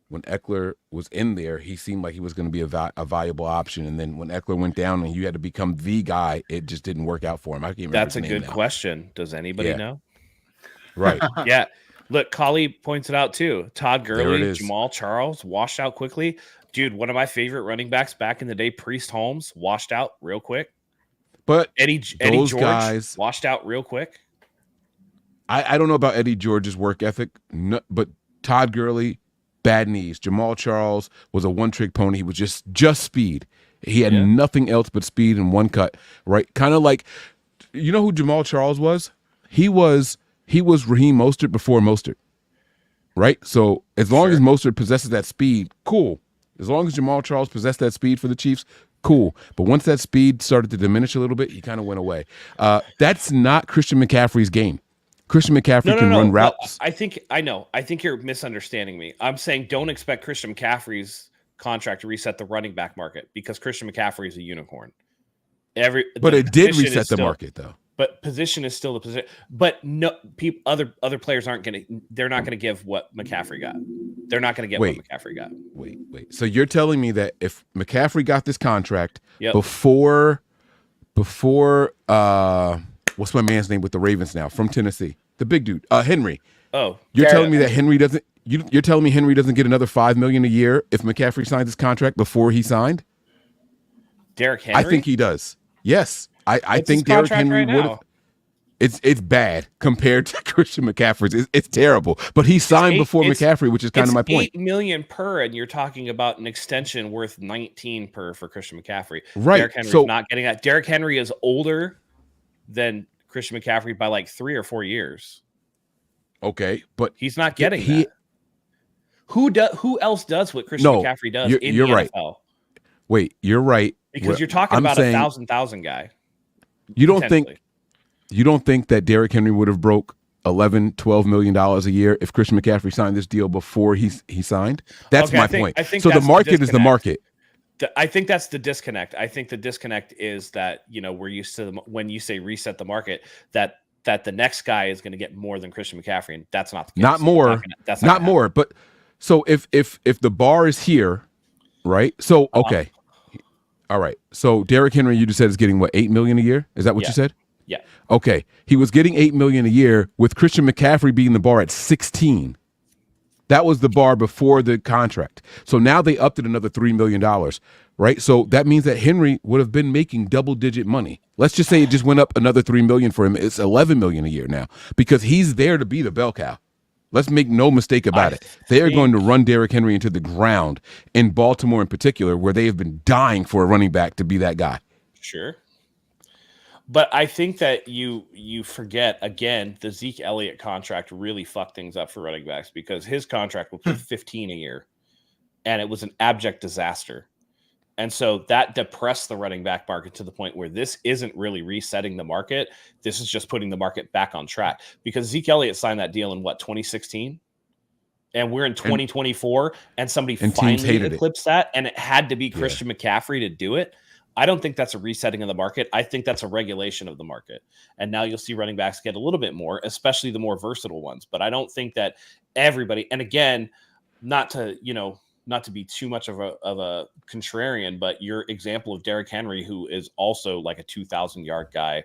Speaker 3: When Eckler was in there, he seemed like he was going to be a valuable option. And then when Eckler went down and you had to become the guy, it just didn't work out for him. I can't remember.
Speaker 2: That's a good question. Does anybody know?
Speaker 3: Right.
Speaker 2: Yeah. Look, Collie points it out too. Todd Gurley, Jamal Charles, washed out quickly. Dude, one of my favorite running backs back in the day, Priest Holmes, washed out real quick.
Speaker 3: But
Speaker 2: Eddie George
Speaker 3: guys
Speaker 2: washed out real quick.
Speaker 3: I don't know about Eddie George's work ethic, but Todd Gurley, bad knees. Jamal Charles was a one-trick pony. He was just speed. He had nothing else but speed and one cut, right? Kind of like, who Jamal Charles was? He was Raheem Mostert before Mostert, right? So as long as Mostert possesses that speed, cool. As long as Jamal Charles possessed that speed for the Chiefs, cool. But once that speed started to diminish a little bit, he kind of went away. That's not Christian McCaffrey's game. Christian McCaffrey can run routes.
Speaker 2: I think you're misunderstanding me. I'm saying don't expect Christian McCaffrey's contract to reset the running back market because Christian McCaffrey is a unicorn.
Speaker 3: But it did reset the market, though.
Speaker 2: But position is still the position. But no, other players they're not going to give what McCaffrey got. They're not going to get what McCaffrey got.
Speaker 3: Wait. So you're telling me that if McCaffrey got this contract before what's my man's name with the Ravens now from Tennessee, the big dude, Henry.
Speaker 2: Oh,
Speaker 3: you're telling me that Henry doesn't. You're telling me Henry doesn't get another $5 million a year if McCaffrey signs his contract before he signed?
Speaker 2: Derrick Henry.
Speaker 3: I think he does. Yes. I think Derrick Henry would have. It's bad compared to Christian McCaffrey's. It's terrible. But he signed before McCaffrey, which is kind of my point.
Speaker 2: $8 million per, and you're talking about an extension worth $19 per for Christian McCaffrey.
Speaker 3: Right.
Speaker 2: Derrick Henry's not getting that. Derrick Henry is older than Christian McCaffrey by like 3 or 4 years.
Speaker 3: Okay, but
Speaker 2: he's not getting that. Who else does what Christian McCaffrey does in the NFL?
Speaker 3: Right. Wait, you're right.
Speaker 2: Because you're talking about a 1,000 guy.
Speaker 3: You don't think that Derrick Henry would have broke $11-12 million a year if Christian McCaffrey signed this deal before he signed? That's my point.
Speaker 2: I think
Speaker 3: so the market is the market.
Speaker 2: I think that's the disconnect. I think the disconnect is that, we're used to when you say reset the market, that the next guy is going to get more than Christian McCaffrey, and that's not the case.
Speaker 3: Not more. That's not more. But so if the bar is here, right? So okay. All right. So Derrick Henry, you just said, is getting what, $8 million a year? Is that what you said?
Speaker 2: Yeah.
Speaker 3: Okay. He was getting $8 million a year with Christian McCaffrey being the bar at 16. That was the bar before the contract. So now they upped it another $3 million, right? So that means that Henry would have been making double-digit money. Let's just say it just went up another $3 million for him. It's $11 million a year now because he's there to be the bell cow. Let's make no mistake about it. They are going to run Derrick Henry into the ground in Baltimore in particular, where they have been dying for a running back to be that guy.
Speaker 2: Sure. But I think that you forget, again, the Zeke Elliott contract really fucked things up for running backs because his contract was for 15 a year, and it was an abject disaster. And so that depressed the running back market to the point where this isn't really resetting the market. This is just putting the market back on track because Zeke Elliott signed that deal in 2016? And we're in 2024 and somebody finally eclipsed that. And it had to be Christian McCaffrey to do it. I don't think that's a resetting of the market. I think that's a regulation of the market. And now you'll see running backs get a little bit more, especially the more versatile ones. But I don't think that everybody, and again, not to be too much of a contrarian, but your example of Derrick Henry, who is also like a 2,000-yard guy,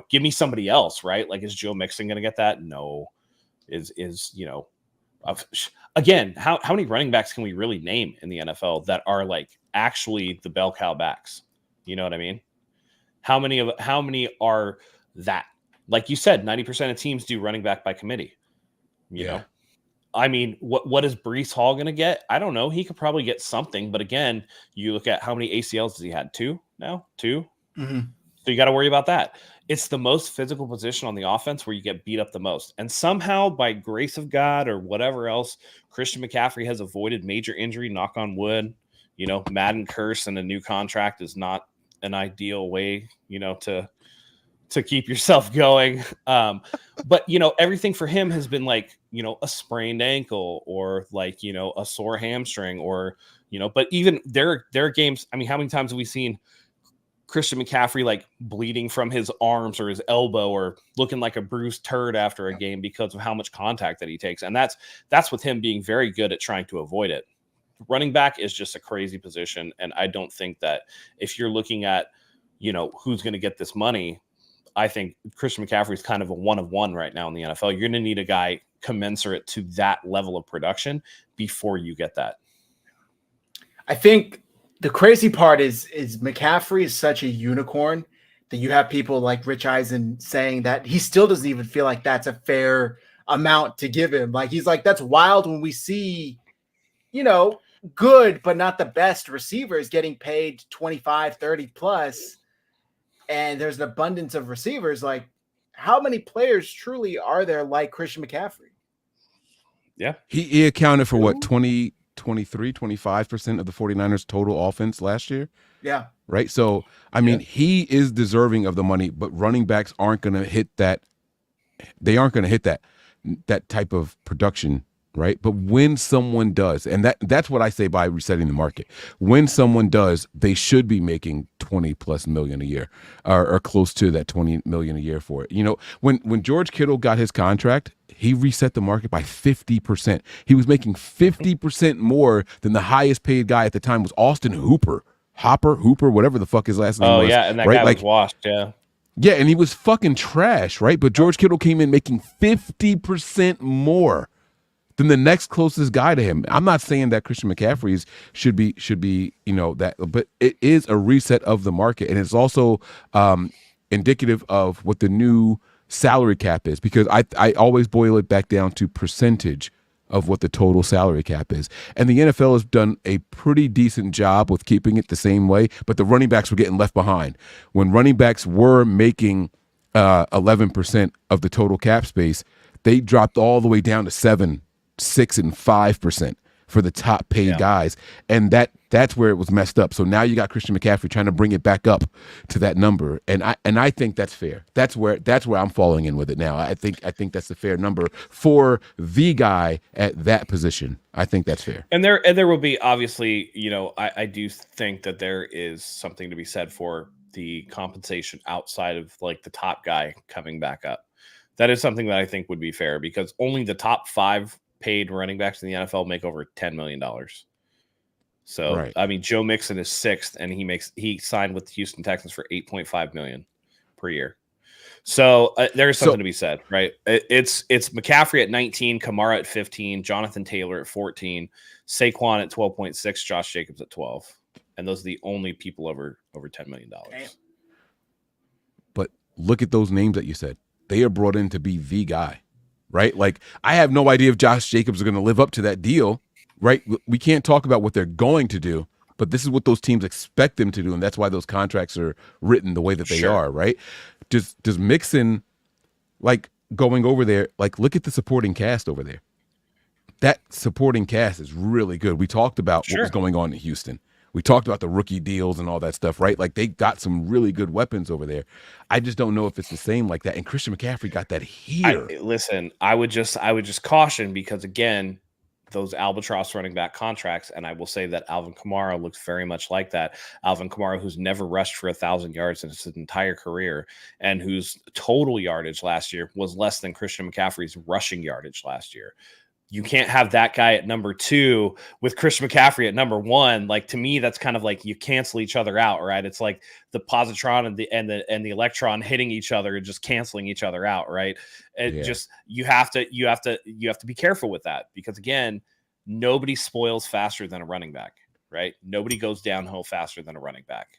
Speaker 2: give me somebody else, right? Like, is Joe Mixon going to get that? No. Again, how many running backs can we really name in the NFL that are like actually the bell cow backs? You know what I mean? How many are that? Like you said, 90% of teams do running back by committee. You know? I mean, what is Breece Hall going to get? I don't know. He could probably get something, but again, you look at how many ACLs has he had? Two now? Two?
Speaker 1: Mm-hmm.
Speaker 2: So you got to worry about that. It's the most physical position on the offense where you get beat up the most. And somehow, by grace of God or whatever else, Christian McCaffrey has avoided major injury, knock on wood. Madden curse and a new contract is not an ideal way, to keep yourself going. But everything for him has been like, a sprained ankle or like, a sore hamstring or, but even there are games. I mean, how many times have we seen Christian McCaffrey like bleeding from his arms or his elbow or looking like a bruised turd after a game because of how much contact that he takes? And that's with him being very good at trying to avoid it. Running back is just a crazy position. And I don't think that if you're looking at, who's going to get this money, I think Christian McCaffrey is kind of a one of one right now in the NFL. You're going to need a guy commensurate to that level of production before you get that.
Speaker 1: I think the crazy part is McCaffrey is such a unicorn that you have people like Rich Eisen saying that he still doesn't even feel like that's a fair amount to give him. Like, he's like, that's wild when we see, good, but not the best receivers getting paid 25, 30 plus. And there's an abundance of receivers. Like, how many players truly are there like Christian McCaffrey?
Speaker 2: Yeah.
Speaker 3: He accounted for what, 25% of the 49ers total offense last year.
Speaker 1: Yeah.
Speaker 3: Right. So, I mean, he is deserving of the money, but running backs aren't going to hit that. They aren't going to hit that type of production. Right. But when someone does, and that's what I say by resetting the market, when someone does, they should be making 20+ million a year or close to that 20 million a year for it. When George Kittle got his contract, he reset the market by 50%. He was making 50% more than the highest paid guy at the time was Austin Hooper, whatever the fuck his last name was.
Speaker 2: Oh, yeah. And that
Speaker 3: guy
Speaker 2: was washed. Yeah.
Speaker 3: Yeah. And he was fucking trash. Right. But George Kittle came in making 50% more than the next closest guy to him. I'm not saying that Christian McCaffrey's should be, that, but it is a reset of the market. And it's also indicative of what the new salary cap is, because I always boil it back down to percentage of what the total salary cap is. And the NFL has done a pretty decent job with keeping it the same way, but the running backs were getting left behind. When running backs were making 11% of the total cap space, they dropped all the way down to 7%, 6%, and 5% for the top paid guys. And that's where it was messed up. So now you got Christian McCaffrey trying to bring it back up to that number. And I think that's fair. That's where I'm falling in with it now. I think that's a fair number for the guy at that position. I think that's fair.
Speaker 2: And there will be, obviously, I do think that there is something to be said for the compensation outside of like the top guy coming back up. That is something that I think would be fair, because only the top 5 paid running backs in the NFL make over $10 million. So, right. I mean, Joe Mixon is 6th, and he signed with the Houston Texans for $8.5 million per year. So there's something to be said, right? It's McCaffrey at 19, Kamara at 15, Jonathan Taylor at 14, Saquon at 12.6, Josh Jacobs at 12. And those are the only people over $10 million. Damn.
Speaker 3: But look at those names that you said. They are brought in to be the guy. Right? Like, I have no idea if Josh Jacobs are going to live up to that deal, right? We can't talk about what they're going to do, but this is what those teams expect them to do, and that's why those contracts are written the way that they are, right? Does Mixon, like, going over there, like, look at the supporting cast over there. That supporting cast is really good. We talked about what was going on in Houston. We talked about the rookie deals and all that stuff, right? Like, they got some really good weapons over there. I just don't know if it's the same like that. And Christian McCaffrey got that here.
Speaker 2: Listen, I would just caution, because again, those albatross running back contracts, and I will say that Alvin Kamara looks very much like that. Alvin Kamara, who's never rushed for 1,000 yards in his entire career, and whose total yardage last year was less than Christian McCaffrey's rushing yardage last year. You can't have that guy at number 2 with Christian McCaffrey at number 1. Like, to me, that's kind of like you cancel each other out, right? It's like the positron and the electron hitting each other and just canceling each other out, right? It just you have to be careful with that, because again, nobody spoils faster than a running back, right? Nobody goes downhill faster than a running back.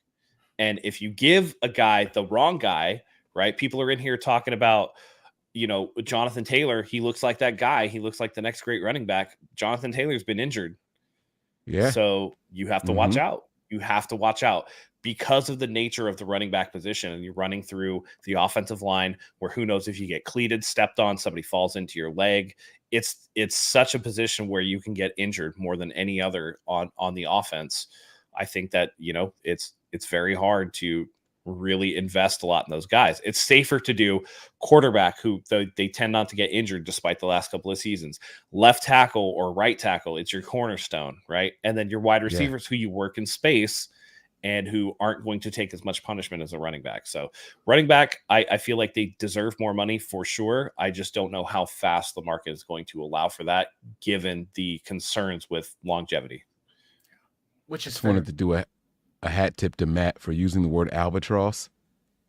Speaker 2: And if you give a guy the wrong guy, right? People are in here talking about, Jonathan Taylor, he looks like that guy. He looks like the next great running back. Jonathan Taylor's been injured.
Speaker 3: Yeah.
Speaker 2: So you have to watch out. You have to watch out because of the nature of the running back position. And you're running through the offensive line where who knows if you get cleated, stepped on, somebody falls into your leg. It's such a position where you can get injured more than any other on the offense. I think that, it's very hard to really invest a lot in those guys. It's safer to do quarterback, who they tend not to get injured despite the last couple of seasons. Left tackle or right tackle, it's your cornerstone, right? And then your wide receivers who you work in space and who aren't going to take as much punishment as a running back. So running back, I feel like they deserve more money for sure. I just don't know how fast the market is going to allow for that, given the concerns with longevity.
Speaker 1: Which is
Speaker 3: just wanted to do a hat tip to Matt for using the word albatross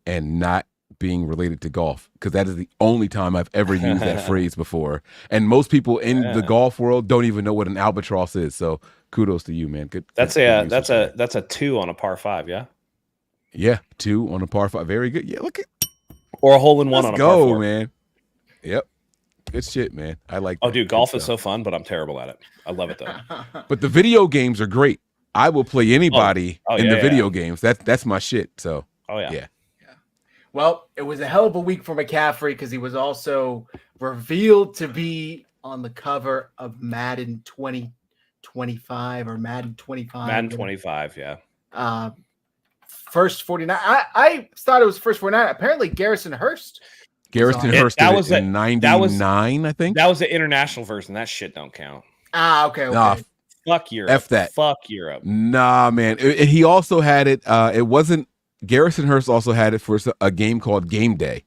Speaker 3: and not being related to golf, because that is the only time I've ever used that phrase before. And most people in the golf world don't even know what an albatross is. So kudos to you, man. Good.
Speaker 2: That's a 2 on a par 5. Yeah.
Speaker 3: Yeah. 2 on a par 5. Very good. Yeah. Look at,
Speaker 2: or a hole in one on a par 4.
Speaker 3: Man. Yep. Good shit, man. I like that.
Speaker 2: Oh, dude, golf is so fun, but I'm terrible at it. I love it though.
Speaker 3: But the video games are great. I will play anybody in the video games. That's my shit. So, yeah.
Speaker 1: Well, it was a hell of a week for McCaffrey, because he was also revealed to be on the cover of Madden 2025 or Madden 25.
Speaker 2: Madden 25, yeah.
Speaker 1: First 49. I thought it was first 49. Apparently, Garrison Hurst did it
Speaker 3: in 99, I think.
Speaker 2: That was the international version. That shit don't count.
Speaker 1: Okay.
Speaker 3: Nah,
Speaker 2: fuck Europe.
Speaker 3: F that.
Speaker 2: Fuck Europe.
Speaker 3: Nah, man. He also had it. It wasn't. Garrison Hurst also had it for a game called Game Day,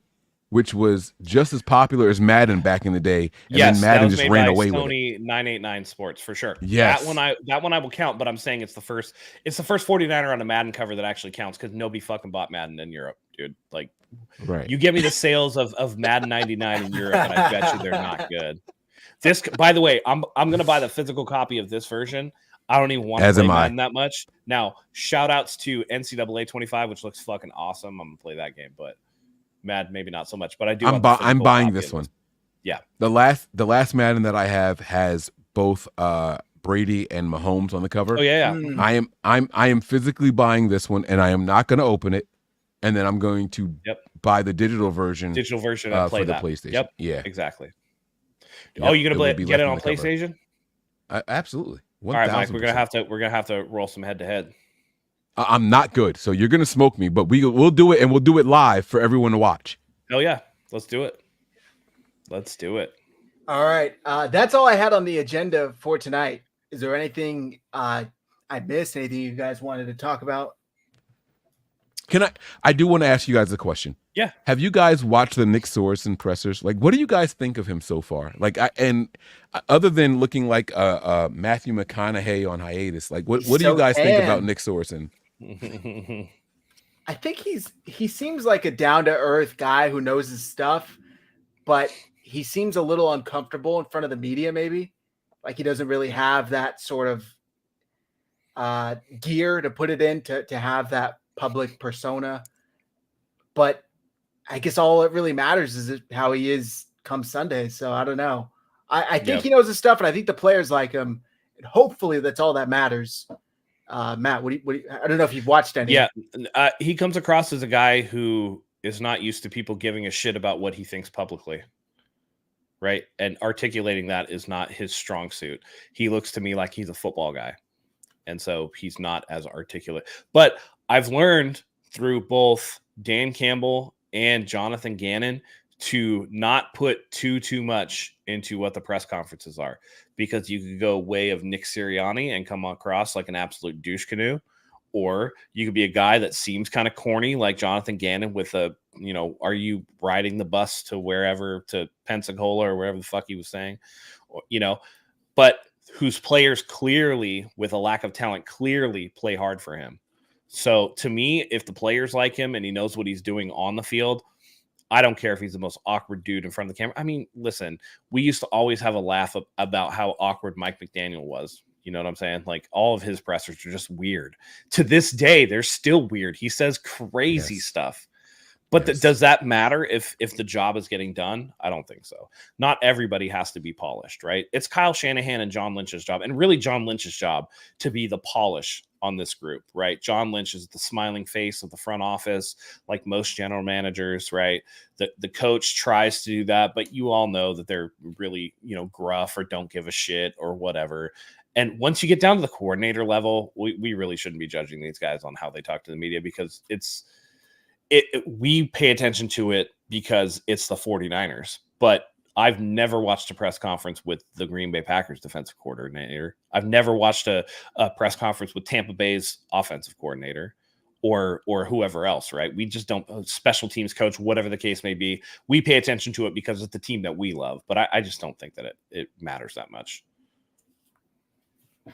Speaker 3: which was just as popular as Madden back in the day. And then Madden just ran away with it.
Speaker 2: Sony 989 Sports for sure.
Speaker 3: Yes.
Speaker 2: That one I will count, but I'm saying it's the first 49er on a Madden cover that actually counts, because nobody fucking bought Madden in Europe, dude. Like,
Speaker 3: right.
Speaker 2: You give me the sales of Madden 99 in Europe, and I bet you they're not good. This, by the way, I'm gonna buy the physical copy of this version. I don't even want to play Madden that much. Now, shout outs to NCAA 25, which looks fucking awesome. I'm gonna play that game, but Madden maybe not so much. But I do.
Speaker 3: I'm buying this one.
Speaker 2: Yeah.
Speaker 3: The last Madden that I have has both Brady and Mahomes on the cover.
Speaker 2: Oh yeah.
Speaker 3: I am physically buying this one, and I am not going to open it, and then I'm going to buy the digital version.
Speaker 2: And play
Speaker 3: for
Speaker 2: that.
Speaker 3: The PlayStation.
Speaker 2: Yep.
Speaker 3: Yeah.
Speaker 2: Exactly.
Speaker 3: Yep.
Speaker 2: Oh, you're gonna get it on PlayStation?
Speaker 3: Absolutely. 1,
Speaker 2: all right, Mike. We're gonna have to roll some head to head.
Speaker 3: I'm not good, so you're gonna smoke me, but we'll do it, and we'll do it live for everyone to watch.
Speaker 2: Hell yeah, let's do it.
Speaker 1: All right, that's all I had on the agenda for tonight. Is there anything I missed? Anything you guys wanted to talk about?
Speaker 3: I do want to ask you guys a question.
Speaker 2: Yeah.
Speaker 3: Have you guys watched the Nick Sorensen pressers? Like, what do you guys think of him so far? Like, other than looking like Matthew McConaughey on hiatus, like, what do you guys think about Nick Sorensen?
Speaker 1: I think he seems like a down to earth guy who knows his stuff, but he seems a little uncomfortable in front of the media. Maybe like he doesn't really have that sort of gear to put it in to have that public persona. But I guess all it really matters is how he is come Sunday. So I don't know. I think he knows his stuff, and I think the players like him. And hopefully that's all that matters. Matt, I don't know if you've watched any.
Speaker 2: Yeah, he comes across as a guy who is not used to people giving a shit about what he thinks publicly, right? And articulating that is not his strong suit. He looks to me like he's a football guy, and so he's not as articulate. But I've learned through both Dan Campbell and Jonathan Gannon to not put too much into what the press conferences are, because you could go way of Nick Sirianni and come across like an absolute douche canoe, or you could be a guy that seems kind of corny like Jonathan Gannon with a, are you riding the bus to wherever, to Pensacola or wherever the fuck he was saying, but whose players clearly, with a lack of talent, clearly play hard for him. So to me, if the players like him and he knows what he's doing on the field, I don't care if he's the most awkward dude in front of the camera. I mean, listen, we used to always have a laugh about how awkward Mike McDaniel was. You know what I'm saying? Like, all of his pressers are just weird. To this day, they're still weird. He says crazy stuff. But does that matter if the job is getting done? I don't think so. Not everybody has to be polished, right? It's Kyle Shanahan and John Lynch's job, and really John Lynch's job, to be the polish on this group, right? John Lynch is the smiling face of the front office, like most general managers, right? The coach tries to do that, but you all know that they're really, gruff or don't give a shit or whatever. And once you get down to the coordinator level, we really shouldn't be judging these guys on how they talk to the media, because we pay attention to it because it's the 49ers. But I've never watched a press conference with the Green Bay Packers defensive coordinator. I've never watched a press conference with Tampa Bay's offensive coordinator or whoever else, right? We just don't, special teams coach, whatever the case may be. We pay attention to it because it's the team that we love. But I just don't think that it matters that much.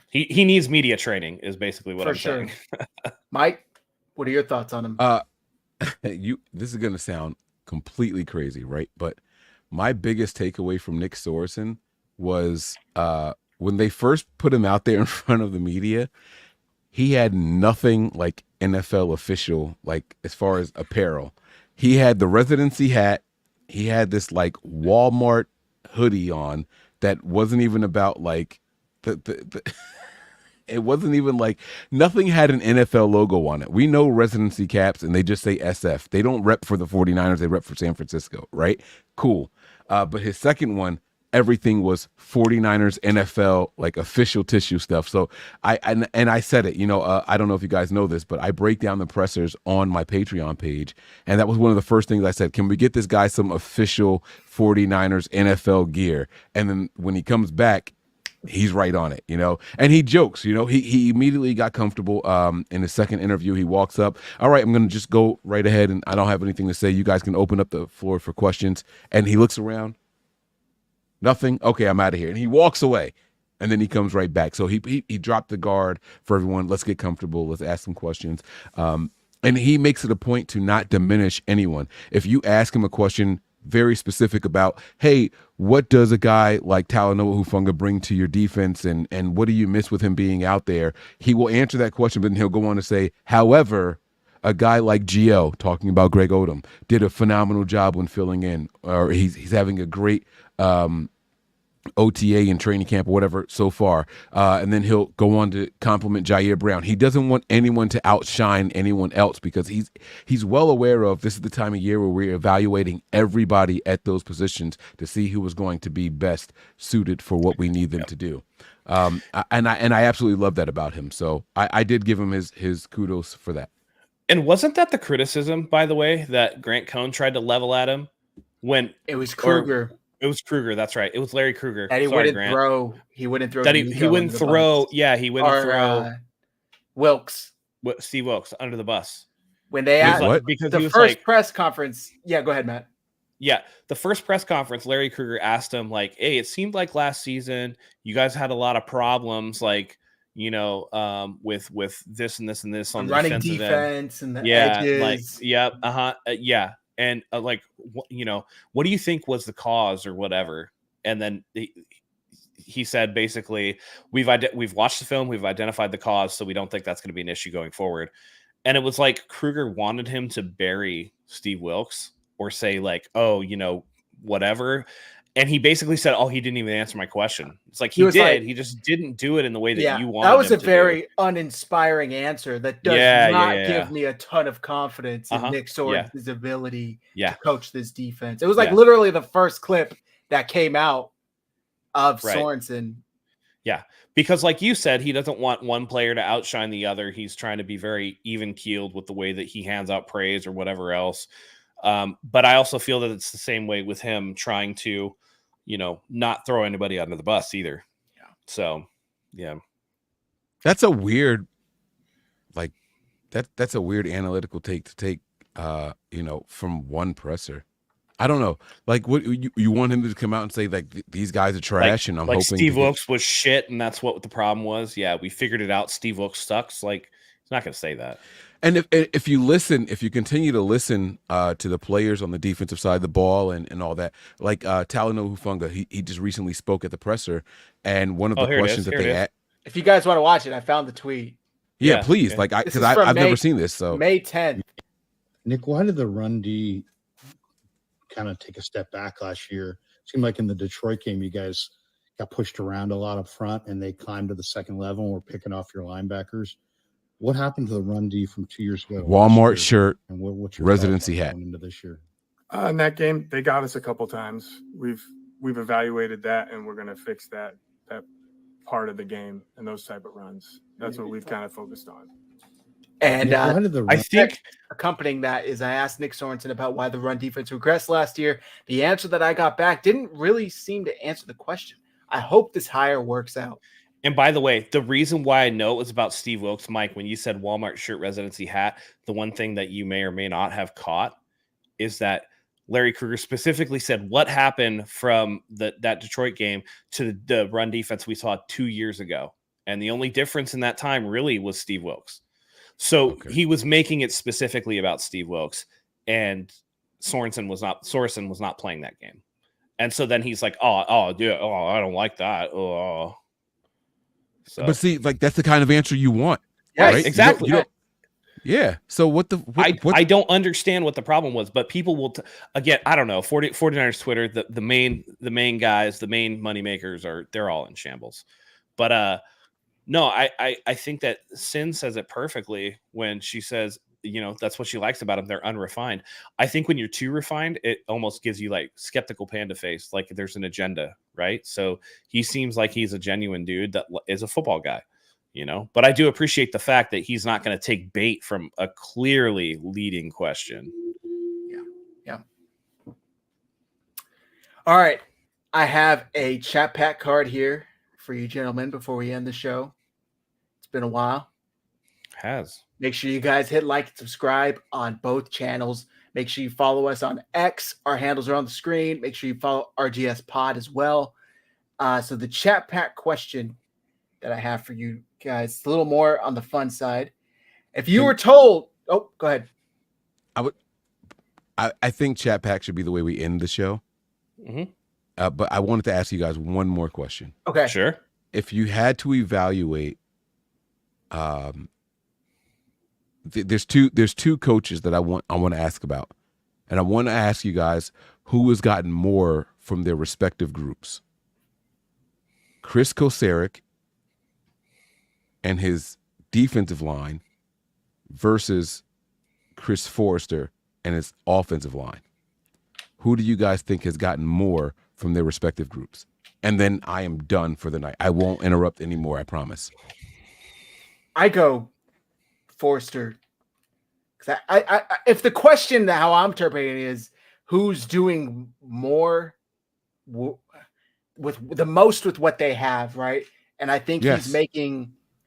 Speaker 2: He needs media training is basically what I'm saying.
Speaker 1: Mike, what are your thoughts on him?
Speaker 3: This is going to sound completely crazy, right? But my biggest takeaway from Nick Sorensen was when they first put him out there in front of the media, he had nothing like NFL official, like as far as apparel. He had the residency hat. He had this like Walmart hoodie on that wasn't even about like it wasn't even like, nothing had an NFL logo on it. We know residency caps and they just say SF. They don't rep for the 49ers. They rep for San Francisco, right? Cool. But his second one, everything was 49ers NFL, like official tissue stuff. So I said it, I don't know if you guys know this, but I break down the pressers on my Patreon page. And that was one of the first things I said, can we get this guy some official 49ers NFL gear? And then when he comes back, he's right on it, and he jokes, he immediately got comfortable. In his second interview, he walks up. All right, I'm going to just go right ahead, and I don't have anything to say. You guys can open up the floor for questions. And he looks around. Nothing. Okay, I'm out of here. And he walks away, and then he comes right back. So he dropped the guard for everyone. Let's get comfortable. Let's ask some questions. And he makes it a point to not diminish anyone. If you ask him a question very specific about, hey, what does a guy like Talanoa Hufanga bring to your defense, and what do you miss with him being out there? He will answer that question, but then he'll go on to say, however, a guy like Gio, talking about Greg Odom, did a phenomenal job when filling in, or he's having a great OTA and training camp or whatever so far. And then he'll go on to compliment Jair Brown. He doesn't want anyone to outshine anyone else, because he's well aware of, this is the time of year where we're evaluating everybody at those positions to see who is going to be best suited for what we need them to do. And I absolutely love that about him. So I did give him his kudos for that.
Speaker 2: And wasn't that the criticism, by the way, that Grant Cohn tried to level at him when
Speaker 1: it was Kruger?
Speaker 2: It was Kruger. That's right. It was Larry Kruger.
Speaker 1: And he wouldn't throw. He wouldn't throw.
Speaker 2: That he wouldn't throw. Yeah, he wouldn't throw.
Speaker 1: Wilkes.
Speaker 2: Steve Wilkes under the bus.
Speaker 1: When they asked,
Speaker 3: what?
Speaker 1: Because the first press conference. Yeah, go ahead, Matt.
Speaker 2: Yeah, the first press conference, Larry Kruger asked him, like, hey, it seemed like last season you guys had a lot of problems, like, with this and this and this on the
Speaker 1: running defense and the edges.
Speaker 2: Yeah. And what do you think was the cause or whatever? And then he said, basically, we've watched the film, we've identified the cause, so we don't think that's going to be an issue going forward. And it was like Kruger wanted him to bury Steve Wilkes or say like, oh, whatever. And he basically said, "Oh, he didn't even answer my question." It's like
Speaker 1: He
Speaker 2: he
Speaker 1: was
Speaker 2: did.
Speaker 1: like-
Speaker 2: He just didn't do it in the way that
Speaker 1: Yeah,
Speaker 2: you wanted.
Speaker 1: that was
Speaker 2: him
Speaker 1: a
Speaker 2: to
Speaker 1: very uninspiring answer that does not give me a ton of confidence in Nick Sorensen's ability to coach this defense. It was like literally the first clip that came out of Sorensen.
Speaker 2: Yeah, because like you said, he doesn't want one player to outshine the other. He's trying to be very even-keeled with the way that he hands out praise or whatever else. But I also feel that it's the same way with him trying to, not throw anybody under the bus either.
Speaker 1: Yeah.
Speaker 2: So, yeah.
Speaker 3: That's a weird, that's a weird analytical take to take, from one presser. I don't know. Like, what you want him to come out and say like these guys are trash, and I'm hoping
Speaker 2: Steve Wilkes was shit, and that's what the problem was. Yeah, we figured it out. Steve Wilkes sucks. Like, he's not going to say that.
Speaker 3: And if you continue to listen to the players on the defensive side of the ball and all that, like Talanoa Hufanga, he just recently spoke at the presser, and one of the questions that they asked.
Speaker 1: If you guys want to watch it, I found the tweet.
Speaker 3: Yeah, please, because I've never seen this. So
Speaker 1: May 10th.
Speaker 4: Nick, why did the run D kind of take a step back last year? It seemed like in the Detroit game, you guys got pushed around a lot up front, and they climbed to the second level and were picking off your linebackers. What happened to the run D from 2 years ago?
Speaker 3: Walmart shirt,
Speaker 4: and what's your
Speaker 3: residency hat
Speaker 4: into this year?
Speaker 5: In that game, they got us a couple times. We've evaluated that, and we're going to fix that part of the game and those type of runs. That's what we've kind of focused on.
Speaker 1: And
Speaker 2: I think
Speaker 1: accompanying that is I asked Nick Sorensen about why the run defense regressed last year. The answer that I got back didn't really seem to answer the question. I hope this hire works out.
Speaker 2: And by the way, the reason why I know it was about Steve Wilkes, Mike, when you said Walmart shirt, residency hat, the one thing that you may or may not have caught is that Larry Krueger specifically said what happened from that Detroit game to the run defense we saw 2 years ago. And the only difference in that time really was Steve Wilkes. So he was making it specifically about Steve Wilkes, and Sorensen was not playing that game. And so then he's like, I don't like that. Oh. So.
Speaker 3: But see, like that's the kind of answer you want.
Speaker 2: Yes,
Speaker 3: right?
Speaker 2: exactly.
Speaker 3: Yeah. So what
Speaker 2: I don't understand what the problem was, but people will again, I don't know, 49ers Twitter, the main guys, the main money makers they're all in shambles. But no, I think that Sin says it perfectly when she says, that's what she likes about them. They're unrefined. I think when you're too refined, it almost gives you like skeptical panda face, like there's an agenda, right? So he seems like he's a genuine dude that is a football guy, But I do appreciate the fact that he's not going to take bait from a clearly leading question.
Speaker 1: Yeah. All right. I have a chat pack card here for you gentlemen before we end the show. It's been a while. Make sure you guys hit like and subscribe on both channels. Make sure you follow us on X. Our handles are on the screen. Make sure you follow RGS Pod as well. So the chat pack question that I have for you guys, it's a little more on the fun side. If you were told, go ahead.
Speaker 3: I think chat pack should be the way we end the show.
Speaker 2: Mm-hmm.
Speaker 3: But I wanted to ask you guys one more question.
Speaker 1: Okay.
Speaker 2: Sure.
Speaker 3: If you had to evaluate, there's two coaches that I want to ask about, and I want to ask you guys who has gotten more from their respective groups. Chris Kocurek and his defensive line versus Chris Forrester and his offensive line. Who do you guys think has gotten more from their respective groups? And then I am done for the night. I won't interrupt anymore, I promise.
Speaker 1: I go Forrester. I if the question that how I'm interpreting it is who's doing more with the most with what they have, right? And I think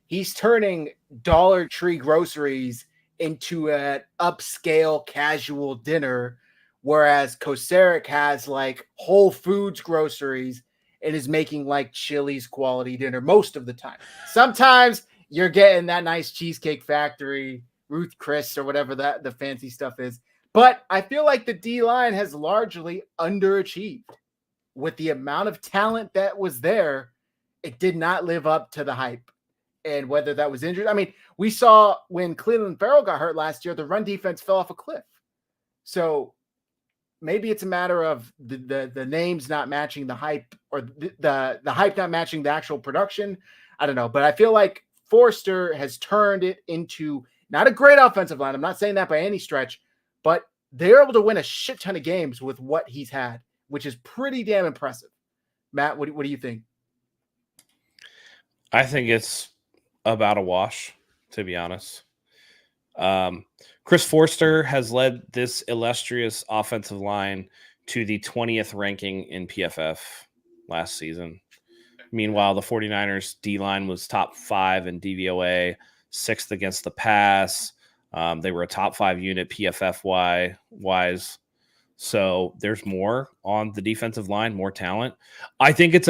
Speaker 1: he's turning Dollar Tree groceries into an upscale casual dinner, whereas Kocurek has like Whole Foods groceries and is making like Chili's quality dinner most of the time. Sometimes you're getting that nice Cheesecake Factory, Ruth Chris, or whatever the fancy stuff is. But I feel like the D-line has largely underachieved. With the amount of talent that was there, it did not live up to the hype. And whether that was injured, I mean, we saw when Cleveland Farrell got hurt last year, the run defense fell off a cliff. So maybe it's a matter of the names not matching the hype, or the hype not matching the actual production. I don't know, but I feel like Forster has turned it into not a great offensive line. I'm not saying that by any stretch, but they're able to win a shit ton of games with what he's had, which is pretty damn impressive. Matt, what do you think?
Speaker 2: I think it's about a wash, to be honest. Chris Forster has led this illustrious offensive line to the 20th ranking in PFF last season. Meanwhile, the 49ers D-line was top 5 in DVOA, 6th against the pass. They were a top 5 unit PFF-wise. So there's more on the defensive line, more talent. I think it's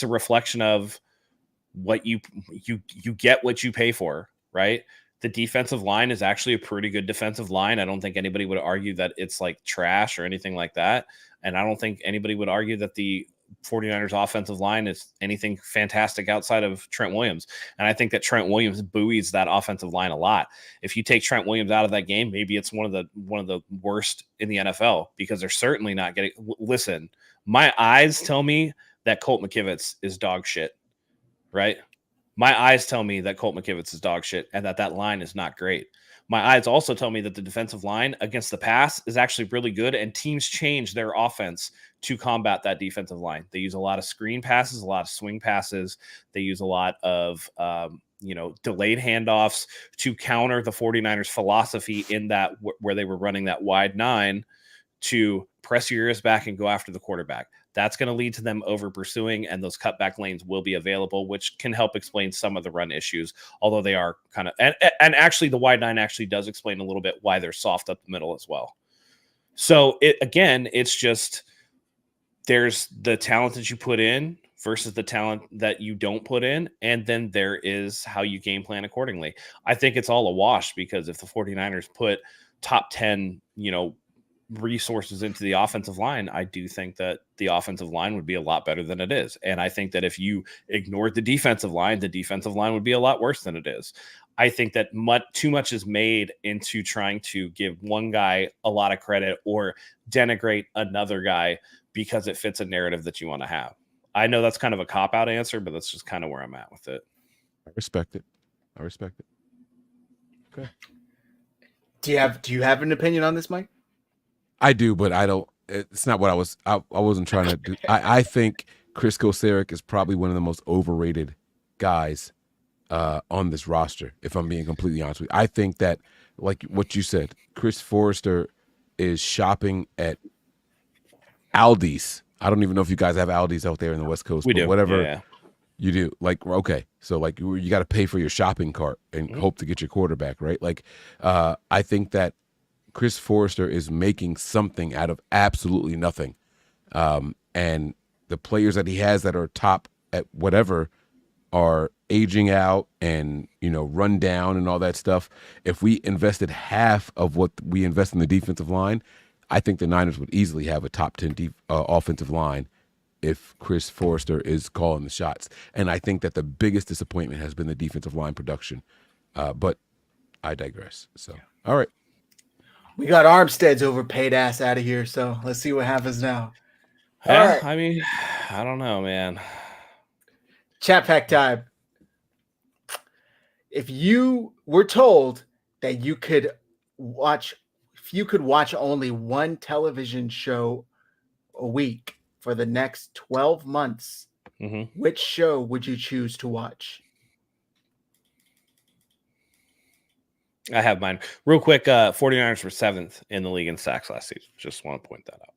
Speaker 2: a reflection of what you get what you pay for, right? The defensive line is actually a pretty good defensive line. I don't think anybody would argue that it's like trash or anything like that. And I don't think anybody would argue that the 49ers offensive line is anything fantastic outside of Trent Williams. And I think that Trent Williams buoys that offensive line a lot. If you take Trent Williams out of that game, maybe it's one of the worst in the NFL, because they're certainly not getting. Listen, my eyes tell me that Colt McKivitz is dog shit, right? My eyes tell me that Colt McKivitz is dog shit and that line is not great. My eyes also tell me that the defensive line against the pass is actually really good, and teams change their offense to combat that defensive line. They use a lot of screen passes, a lot of swing passes. They use a lot of delayed handoffs to counter the 49ers philosophy in that where they were running that wide 9 to press your ears back and go after the quarterback. That's going to lead to them over pursuing, and those cutback lanes will be available, which can help explain some of the run issues, although they are kind of, and actually the wide 9 actually does explain a little bit why they're soft up the middle as well. So it's just, there's the talent that you put in versus the talent that you don't put in. And then there is how you game plan accordingly. I think it's all a wash, because if the 49ers put top 10, resources into the offensive line, I do think that the offensive line would be a lot better than it is. And I think that if you ignored the defensive line would be a lot worse than it is. I think that too much is made into trying to give one guy a lot of credit or denigrate another guy because it fits a narrative that you want to have. I know that's kind of a cop-out answer, but that's just kind of where I'm at with it.
Speaker 3: I respect it. Okay.
Speaker 1: Do you have an opinion on this, Mike?
Speaker 3: I do, but I don't. It's not what I wasn't trying to do. I think Chris Kocurek is probably one of the most overrated guys on this roster, if I'm being completely honest with you. I think that, like what you said, Chris Forster is shopping at Aldi's. I don't even know if you guys have Aldi's out there in the West Coast.
Speaker 2: We do.
Speaker 3: Whatever
Speaker 2: yeah.
Speaker 3: You do. Like, okay. So, like, you got to pay for your shopping cart and hope to get your quarterback, right? Like, I think that Chris Forster is making something out of absolutely nothing. And the players that he has that are top at whatever are aging out and, run down and all that stuff. If we invested half of what we invest in the defensive line, I think the Niners would easily have a top 10 offensive line if Chris Forster is calling the shots. And I think that the biggest disappointment has been the defensive line production. But I digress. So, all right.
Speaker 1: We got Armstead's overpaid ass out of here, so let's see what happens now.
Speaker 2: Yeah,
Speaker 1: All right.
Speaker 2: I mean, I don't know, man.
Speaker 1: Chat pack time. If you were told that you could watch only one television show a week for the next 12 months, which show would you choose to watch?
Speaker 2: I have mine. Real quick, 49ers were 7th in the league in sacks last season. Just want to point that out.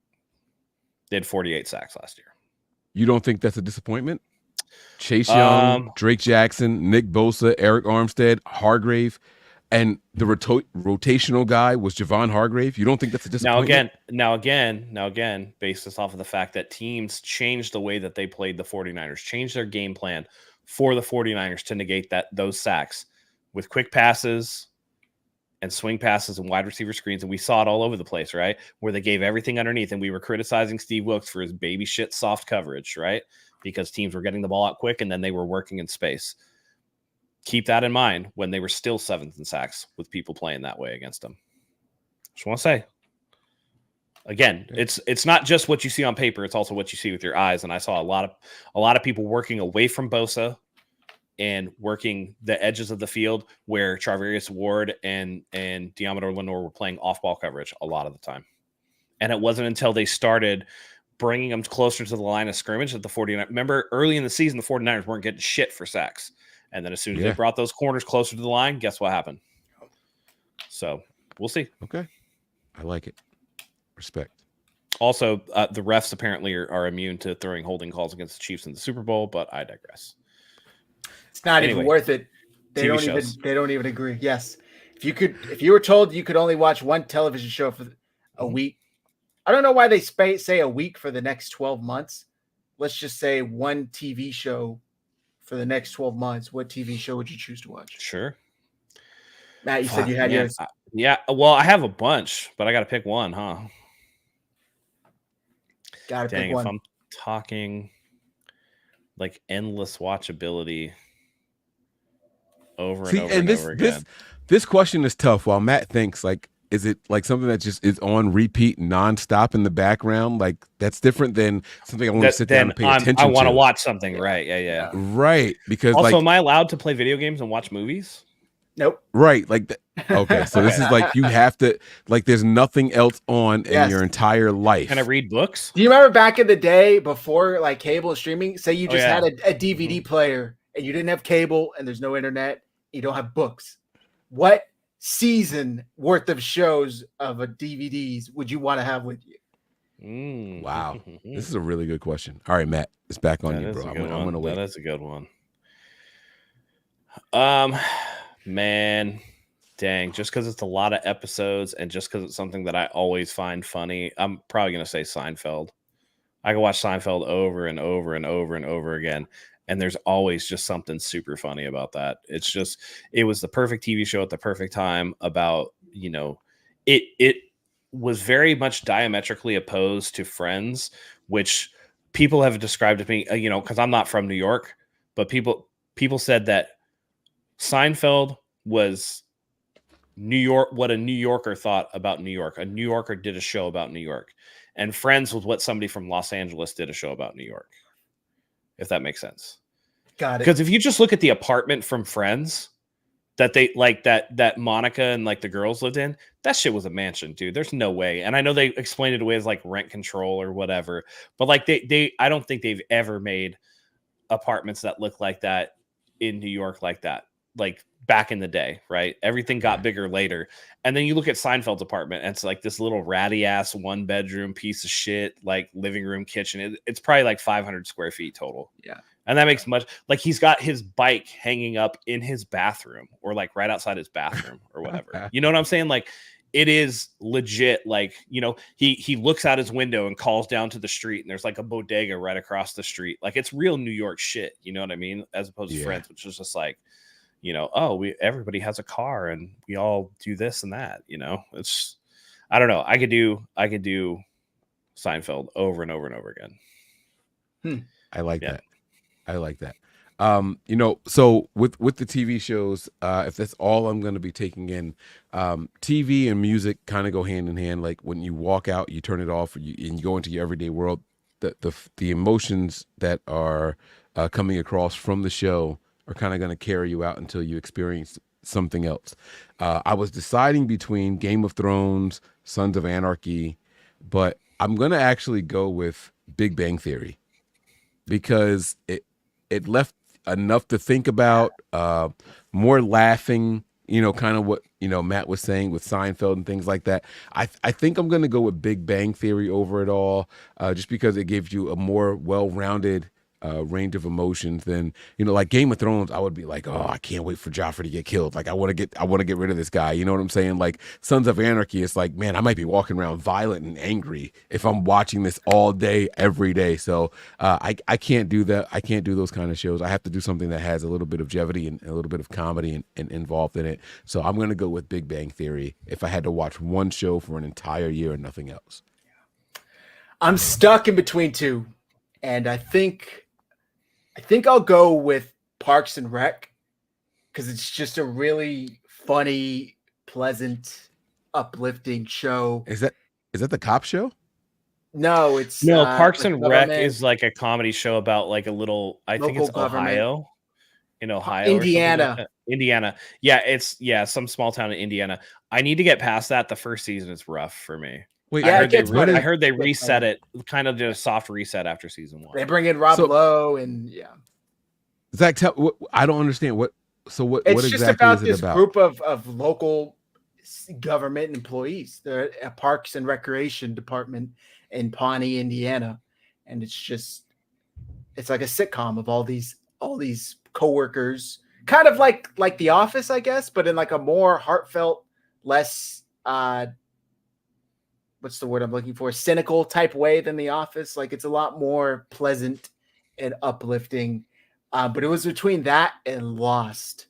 Speaker 2: They had 48 sacks last year.
Speaker 3: You don't think that's a disappointment? Chase Young, Drake Jackson, Nick Bosa, Eric Armstead, Hargrave, and the rotational guy was Javon Hargrave. You don't think that's a disappointment?
Speaker 2: Now again, based this off of the fact that teams changed the way that they played the 49ers, changed their game plan for the 49ers to negate those sacks with quick passes and swing passes and wide receiver screens. And we saw it all over the place, right? Where they gave everything underneath, and we were criticizing Steve Wilkes for his baby shit soft coverage, right? Because teams were getting the ball out quick and then they were working in space. Keep that in mind when they were still 7th in sacks with people playing that way against them. Just want to say. Again, it's not just what you see on paper; it's also what you see with your eyes. And I saw a lot of people working away from Bosa and working the edges of the field where Charvarius Ward and Deommodore Lenoir were playing off-ball coverage a lot of the time. And it wasn't until they started bringing them closer to the line of scrimmage that the 49ers, remember early in the season, the 49ers weren't getting shit for sacks. And then as soon as they brought those corners closer to the line, guess what happened? So we'll see.
Speaker 3: Okay. I like it. Respect.
Speaker 2: Also, the refs apparently are immune to throwing holding calls against the Chiefs in the Super Bowl, but I digress.
Speaker 1: It's not even worth it. They don't even agree. Yes. If you were told you could only watch one television show for a week, I don't know why they say a week for the next 12 months. Let's just say one TV show for the next 12 months. What TV show would you choose to watch?
Speaker 2: Sure.
Speaker 1: Matt, you said you had yours.
Speaker 2: Yeah. Well, I have a bunch, but I got to pick one, huh?
Speaker 1: Got to pick one.
Speaker 2: If I'm talking like endless watchability over and over again.
Speaker 3: This question is tough. While Matt thinks, like, is it like something that just is on repeat nonstop in the background? Like, that's different than something I want to sit down and pay attention to.
Speaker 2: I want to watch something, right? Yeah.
Speaker 3: Right. Because
Speaker 2: also, am I allowed to play video games and watch movies?
Speaker 1: Nope.
Speaker 3: Right. Like, okay. So this is like, you have to, like, there's nothing else on in your entire life.
Speaker 2: Can I read books?
Speaker 1: Do you remember back in the day before like cable and streaming? Say you just had a DVD player and you didn't have cable and there's no internet. You don't have books. What season worth of shows of a DVDs would you want to have with you?
Speaker 3: Wow. This is a really good question. All right, Matt, it's back on you, bro. I'm going to wait.
Speaker 2: That's a good one. Man, dang, just because it's a lot of episodes and just because it's something that I always find funny, I'm probably going to say Seinfeld. I can watch Seinfeld over and over and over and over again. And there's always just something super funny about that. It was the perfect TV show at the perfect time about, it was very much diametrically opposed to Friends, which people have described to me, because I'm not from New York, but people said that Seinfeld was New York, what a New Yorker thought about New York. A New Yorker did a show about New York. And Friends was what somebody from Los Angeles did a show about New York. If that makes sense.
Speaker 1: Got it.
Speaker 2: Because if you just look at the apartment from Friends that they like that Monica and like the girls lived in, that shit was a mansion, dude. There's no way. And I know they explained it away as like rent control or whatever, but like I don't think they've ever made apartments that look like that in New York like that. Like back in the day, right? Everything got bigger later. And then you look at Seinfeld's apartment, and it's like this little ratty ass 1-bedroom piece of shit, like living room, kitchen. It's probably like 500 square feet total.
Speaker 1: Yeah.
Speaker 2: And that makes much like he's got his bike hanging up in his bathroom or like right outside his bathroom or whatever. You know what I'm saying? Like it is legit. Like, he looks out his window and calls down to the street and there's like a bodega right across the street. Like it's real New York shit. You know what I mean? As opposed to Friends, which is just like, everybody has a car and we all do this and that, it's, I don't know. I could do Seinfeld over and over and over again.
Speaker 3: I like that. I like that. So with the TV shows, if that's all I'm going to be taking in, TV and music kind of go hand in hand. Like when you walk out, you turn it off and you go into your everyday world, the emotions that are coming across from the show are kind of going to carry you out until you experience something else. I was deciding between Game of Thrones, Sons of Anarchy, but I'm going to actually go with Big Bang Theory because it left enough to think about, more laughing, kind of what, Matt was saying with Seinfeld and things like that. I think I'm going to go with Big Bang Theory over it all, just because it gives you a more well-rounded range of emotions than, like Game of Thrones. I would be like, oh, I can't wait for Joffrey to get killed. Like I want to get rid of this guy. You know what I'm saying? Like Sons of Anarchy, it's like, man, I might be walking around violent and angry if I'm watching this all day, every day. So I can't do that. I can't do those kind of shows. I have to do something that has a little bit of levity and a little bit of comedy and involved in it. So I'm going to go with Big Bang Theory if I had to watch one show for an entire year and nothing else.
Speaker 1: I'm stuck in between two, and I think I'll go with Parks and Rec because it's just a really funny, pleasant, uplifting show.
Speaker 3: Is that Is that the cop show?
Speaker 1: No, it's
Speaker 2: No, Parks
Speaker 1: like
Speaker 2: and Rec
Speaker 1: government,
Speaker 2: is like a comedy show about like a little. I think
Speaker 1: local
Speaker 2: it's
Speaker 1: government.
Speaker 2: Ohio, in Ohio, or something like that. Indiana. Yeah, it's some small town in Indiana. I need to get past that. The first season is rough for me.
Speaker 3: Wait,
Speaker 1: Yeah,
Speaker 2: I
Speaker 1: it
Speaker 2: heard they
Speaker 1: gets better.
Speaker 2: I heard they
Speaker 1: It gets
Speaker 2: reset
Speaker 1: better.
Speaker 2: it, kind of did a soft reset after season 1.
Speaker 1: They bring in Rob
Speaker 3: So-
Speaker 1: Lowe, and yeah,
Speaker 3: Zach, I don't understand what. So what?
Speaker 1: it's
Speaker 3: What
Speaker 1: just
Speaker 3: exactly
Speaker 1: about
Speaker 3: is it
Speaker 1: this
Speaker 3: about?
Speaker 1: group of local government employees. They're at Parks and Recreation Department in Pawnee, Indiana, and it's like a sitcom of all these coworkers, kind of like The Office, I guess, but in like a more heartfelt, less what's the word I'm looking for? Cynical type way than The Office. Like it's a lot more pleasant and uplifting. But it was between that and Lost.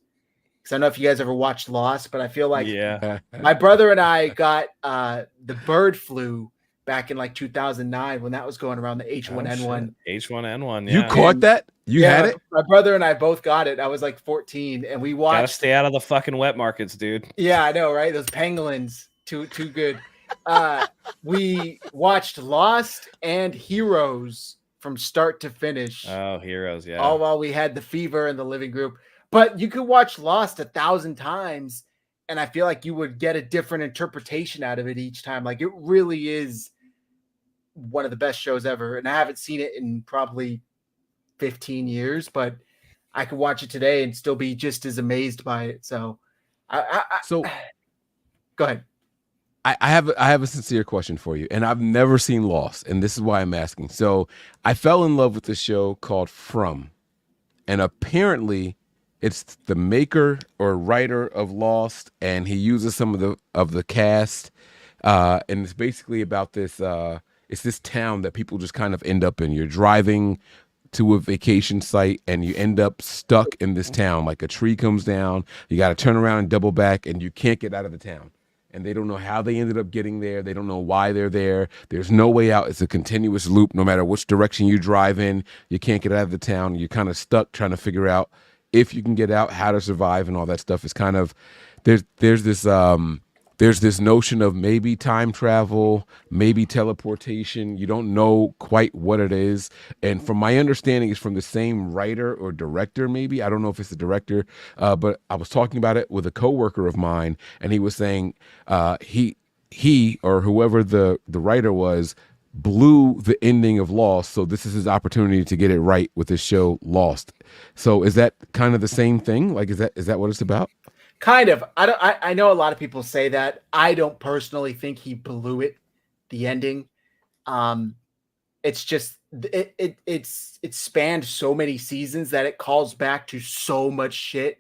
Speaker 1: Because I don't know if you guys ever watched Lost, but I feel like my brother and I got the bird flu back in like 2009 when that was going around, the H1N1.
Speaker 2: H1N1. Yeah.
Speaker 3: You caught that? You had it?
Speaker 1: My brother and I both got it. I was like 14, and we watched.
Speaker 2: Gotta stay out of the fucking wet markets, dude.
Speaker 1: Yeah, I know, right? Those pangolins, too good. We watched Lost and Heroes from start to finish.
Speaker 2: Oh, Heroes, yeah.
Speaker 1: All while we had the fever in the living group. But you could watch Lost 1,000 times, and I feel like you would get a different interpretation out of it each time. Like it really is one of the best shows ever. And I haven't seen it in probably 15 years, but I could watch it today and still be just as amazed by it. So,
Speaker 3: So
Speaker 1: go ahead.
Speaker 3: I have a sincere question for you, and I've never seen Lost, and this is why I'm asking. So I fell in love with this show called From, and apparently it's the maker or writer of Lost, and he uses some of the cast, and it's basically about this. It's this town that people just kind of end up in. You're driving to a vacation site and you end up stuck in this town. Like a tree comes down, you got to turn around and double back, and you can't get out of the town. And they don't know how they ended up getting there. They don't know why they're there. There's no way out. It's a continuous loop. No matter which direction you drive in, you can't get out of the town. You're kind of stuck trying to figure out if you can get out, how to survive, and all that stuff. Is kind of there's this notion of maybe time travel, maybe teleportation. You don't know quite what it is. And from my understanding, it's from the same writer or director, maybe. I don't know if it's the director, but I was talking about it with a coworker of mine, and he was saying he or whoever the writer was blew the ending of Lost, so this is his opportunity to get it right with his show Lost. So is that kind of the same thing? Like, is that what it's about?
Speaker 1: Kind of. I know a lot of people say that. I don't personally think he blew it, the ending. It's just it's spanned so many seasons that it calls back to so much shit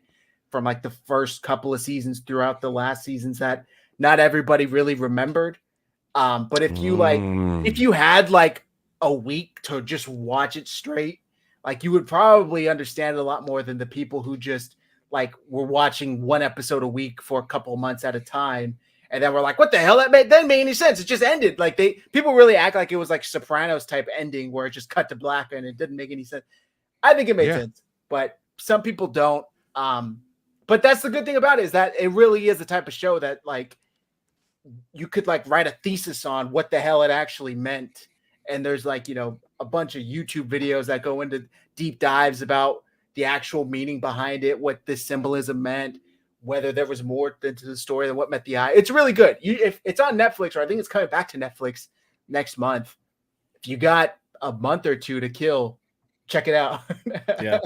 Speaker 1: from like the first couple of seasons throughout the last seasons that not everybody really remembered. But if you had like a week to just watch it straight, like you would probably understand it a lot more than the people who just like we're watching one episode a week for a couple of months at a time. And then we're like, what the hell? That didn't make any sense. It just ended. Like people really act like it was like Sopranos type ending where it just cut to black and it didn't make any sense. I think it made sense, but some people don't. But that's the good thing about it is that it really is the type of show that like you could like write a thesis on what the hell it actually meant. And there's like, a bunch of YouTube videos that go into deep dives about the actual meaning behind it, what this symbolism meant, whether there was more to the story than what met the eye. It's really good. If it's on Netflix, or I think it's coming back to Netflix next month. If you got a month or two to kill, check it out.
Speaker 2: Yeah.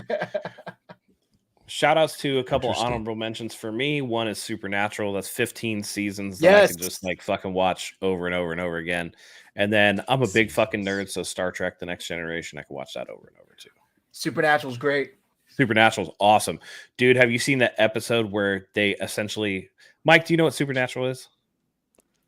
Speaker 2: Shout outs to a couple honorable mentions for me. One is Supernatural. That's 15 seasons that I can just like fucking watch over and over and over again. And then I'm a big fucking nerd, so Star Trek: The Next Generation, I can watch that over and over too.
Speaker 1: Supernatural's great.
Speaker 2: Supernatural's awesome. Dude, have you seen that episode where they essentially... Mike, do you know what Supernatural is?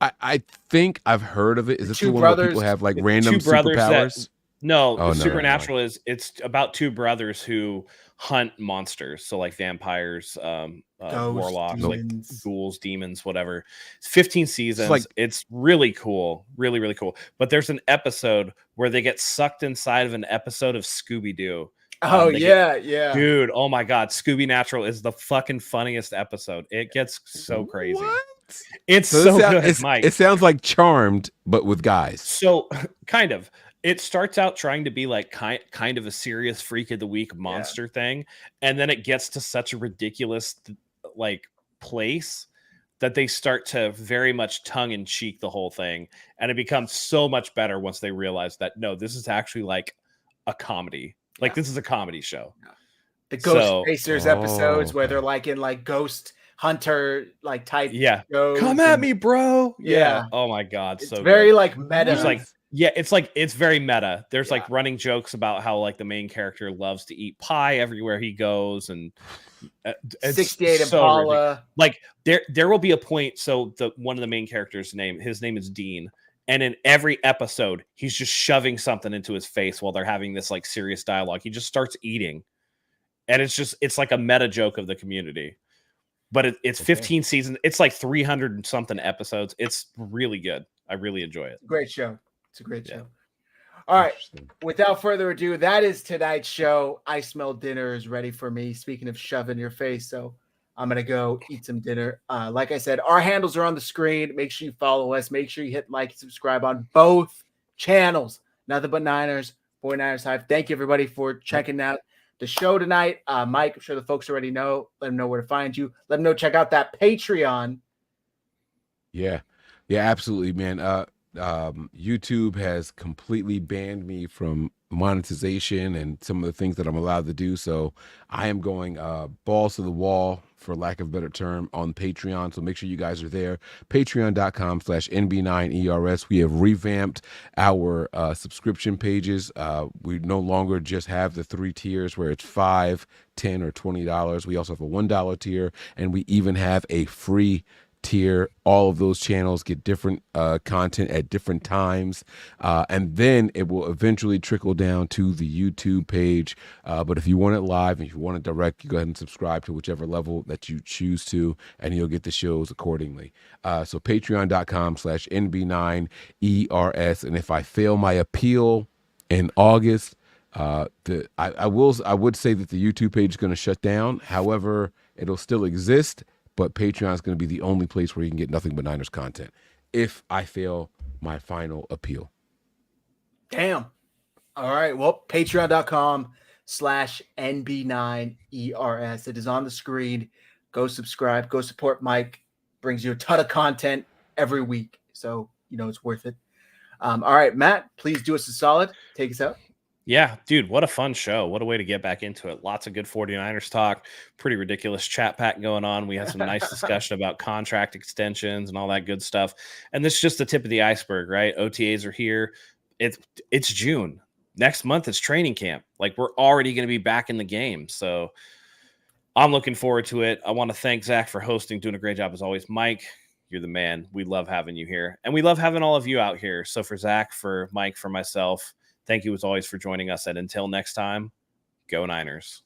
Speaker 3: I think I've heard of it. Is this the one
Speaker 1: brothers,
Speaker 3: where people have like random superpowers?
Speaker 2: No, Supernatural is it's about two brothers who hunt monsters. So like vampires, warlocks, like ghouls, demons, whatever. It's 15 seasons. It's really cool. Really, really cool. But there's an episode where they get sucked inside of an episode of Scooby-Doo. Dude, oh my God. Scooby Natural is the fucking funniest episode. It gets so crazy.
Speaker 3: What?
Speaker 2: It's
Speaker 3: So
Speaker 2: so
Speaker 3: it,
Speaker 2: good, Mike.
Speaker 3: it sounds like Charmed, but with guys.
Speaker 2: So kind of. It starts out trying to be like kind of a serious freak of the week monster thing, and then it gets to such a ridiculous like place that they start to very much tongue in cheek the whole thing, and it becomes so much better once they realize that no, this is actually like a comedy. Like this is a comedy show.
Speaker 1: The Ghost Racers episodes where they're like in like Ghost Hunter like type. Shows
Speaker 2: come at me, bro.
Speaker 1: Yeah.
Speaker 2: Oh my god,
Speaker 1: it's
Speaker 2: so
Speaker 1: very
Speaker 2: good.
Speaker 1: like meta.
Speaker 2: There's like it's very meta. There's like running jokes about how like the main character loves to eat pie everywhere he goes, and
Speaker 1: 68 Impala.
Speaker 2: Like there will be a point. So one of the main characters' his name is Dean, and in every episode he's just shoving something into his face while they're having this like serious dialogue. He just starts eating, and it's like a meta joke of the community. But it's 15 seasons. It's like 300 and something episodes. It's really good. I really enjoy it.
Speaker 1: Great show. It's a great show. All right. Without further ado, that is tonight's show. I smell dinner is ready for me. Speaking of shove in your face, so I'm going to go eat some dinner. Like I said, our handles are on the screen. Make sure you follow us. Make sure you hit like and subscribe on both channels. Nothing but Niners, 49ers Hive. Thank you, everybody, for checking out the show tonight. Mike, I'm sure the folks already know. Let them know where to find you. Let them know, check out that Patreon.
Speaker 3: Yeah, absolutely, man. YouTube has completely banned me from monetization and some of the things that I'm allowed to do. So I am going balls to the wall, for lack of a better term, on Patreon. So make sure you guys are there. Patreon.com/NB9ERS. We have revamped our subscription pages. We no longer just have the 3 tiers where it's $5, $10, or $20. We also have a $1 tier, and we even have a free tier. All of those channels get different content at different times, and then it will eventually trickle down to the YouTube page. But if you want it live and if you want it direct, you go ahead and subscribe to whichever level that you choose to, and you'll get the shows accordingly. So patreon.com/NB9ERS. And if I fail my appeal in August, I would say that the YouTube page is going to shut down. However, it'll still exist, but Patreon is going to be the only place where you can get nothing but Niners content if I fail my final appeal.
Speaker 1: Damn. All right. Well, patreon.com/NB9ERS. It is on the screen. Go subscribe. Go support Mike. Brings you a ton of content every week. So, it's worth it. All right, Matt, please do us a solid. Take us out.
Speaker 2: Yeah, dude, what a fun show. What a way to get back into it. Lots of good 49ers talk. Pretty ridiculous chat pack going on. We had some nice discussion about contract extensions and all that good stuff. And this is just the tip of the iceberg, right? OTAs are here. It's June. Next month is training camp. Like, we're already going to be back in the game. So I'm looking forward to it. I want to thank Zach for hosting, doing a great job as always. Mike, you're the man. We love having you here. And we love having all of you out here. So for Zach, for Mike, for myself, thank you as always for joining us. And until next time, go Niners.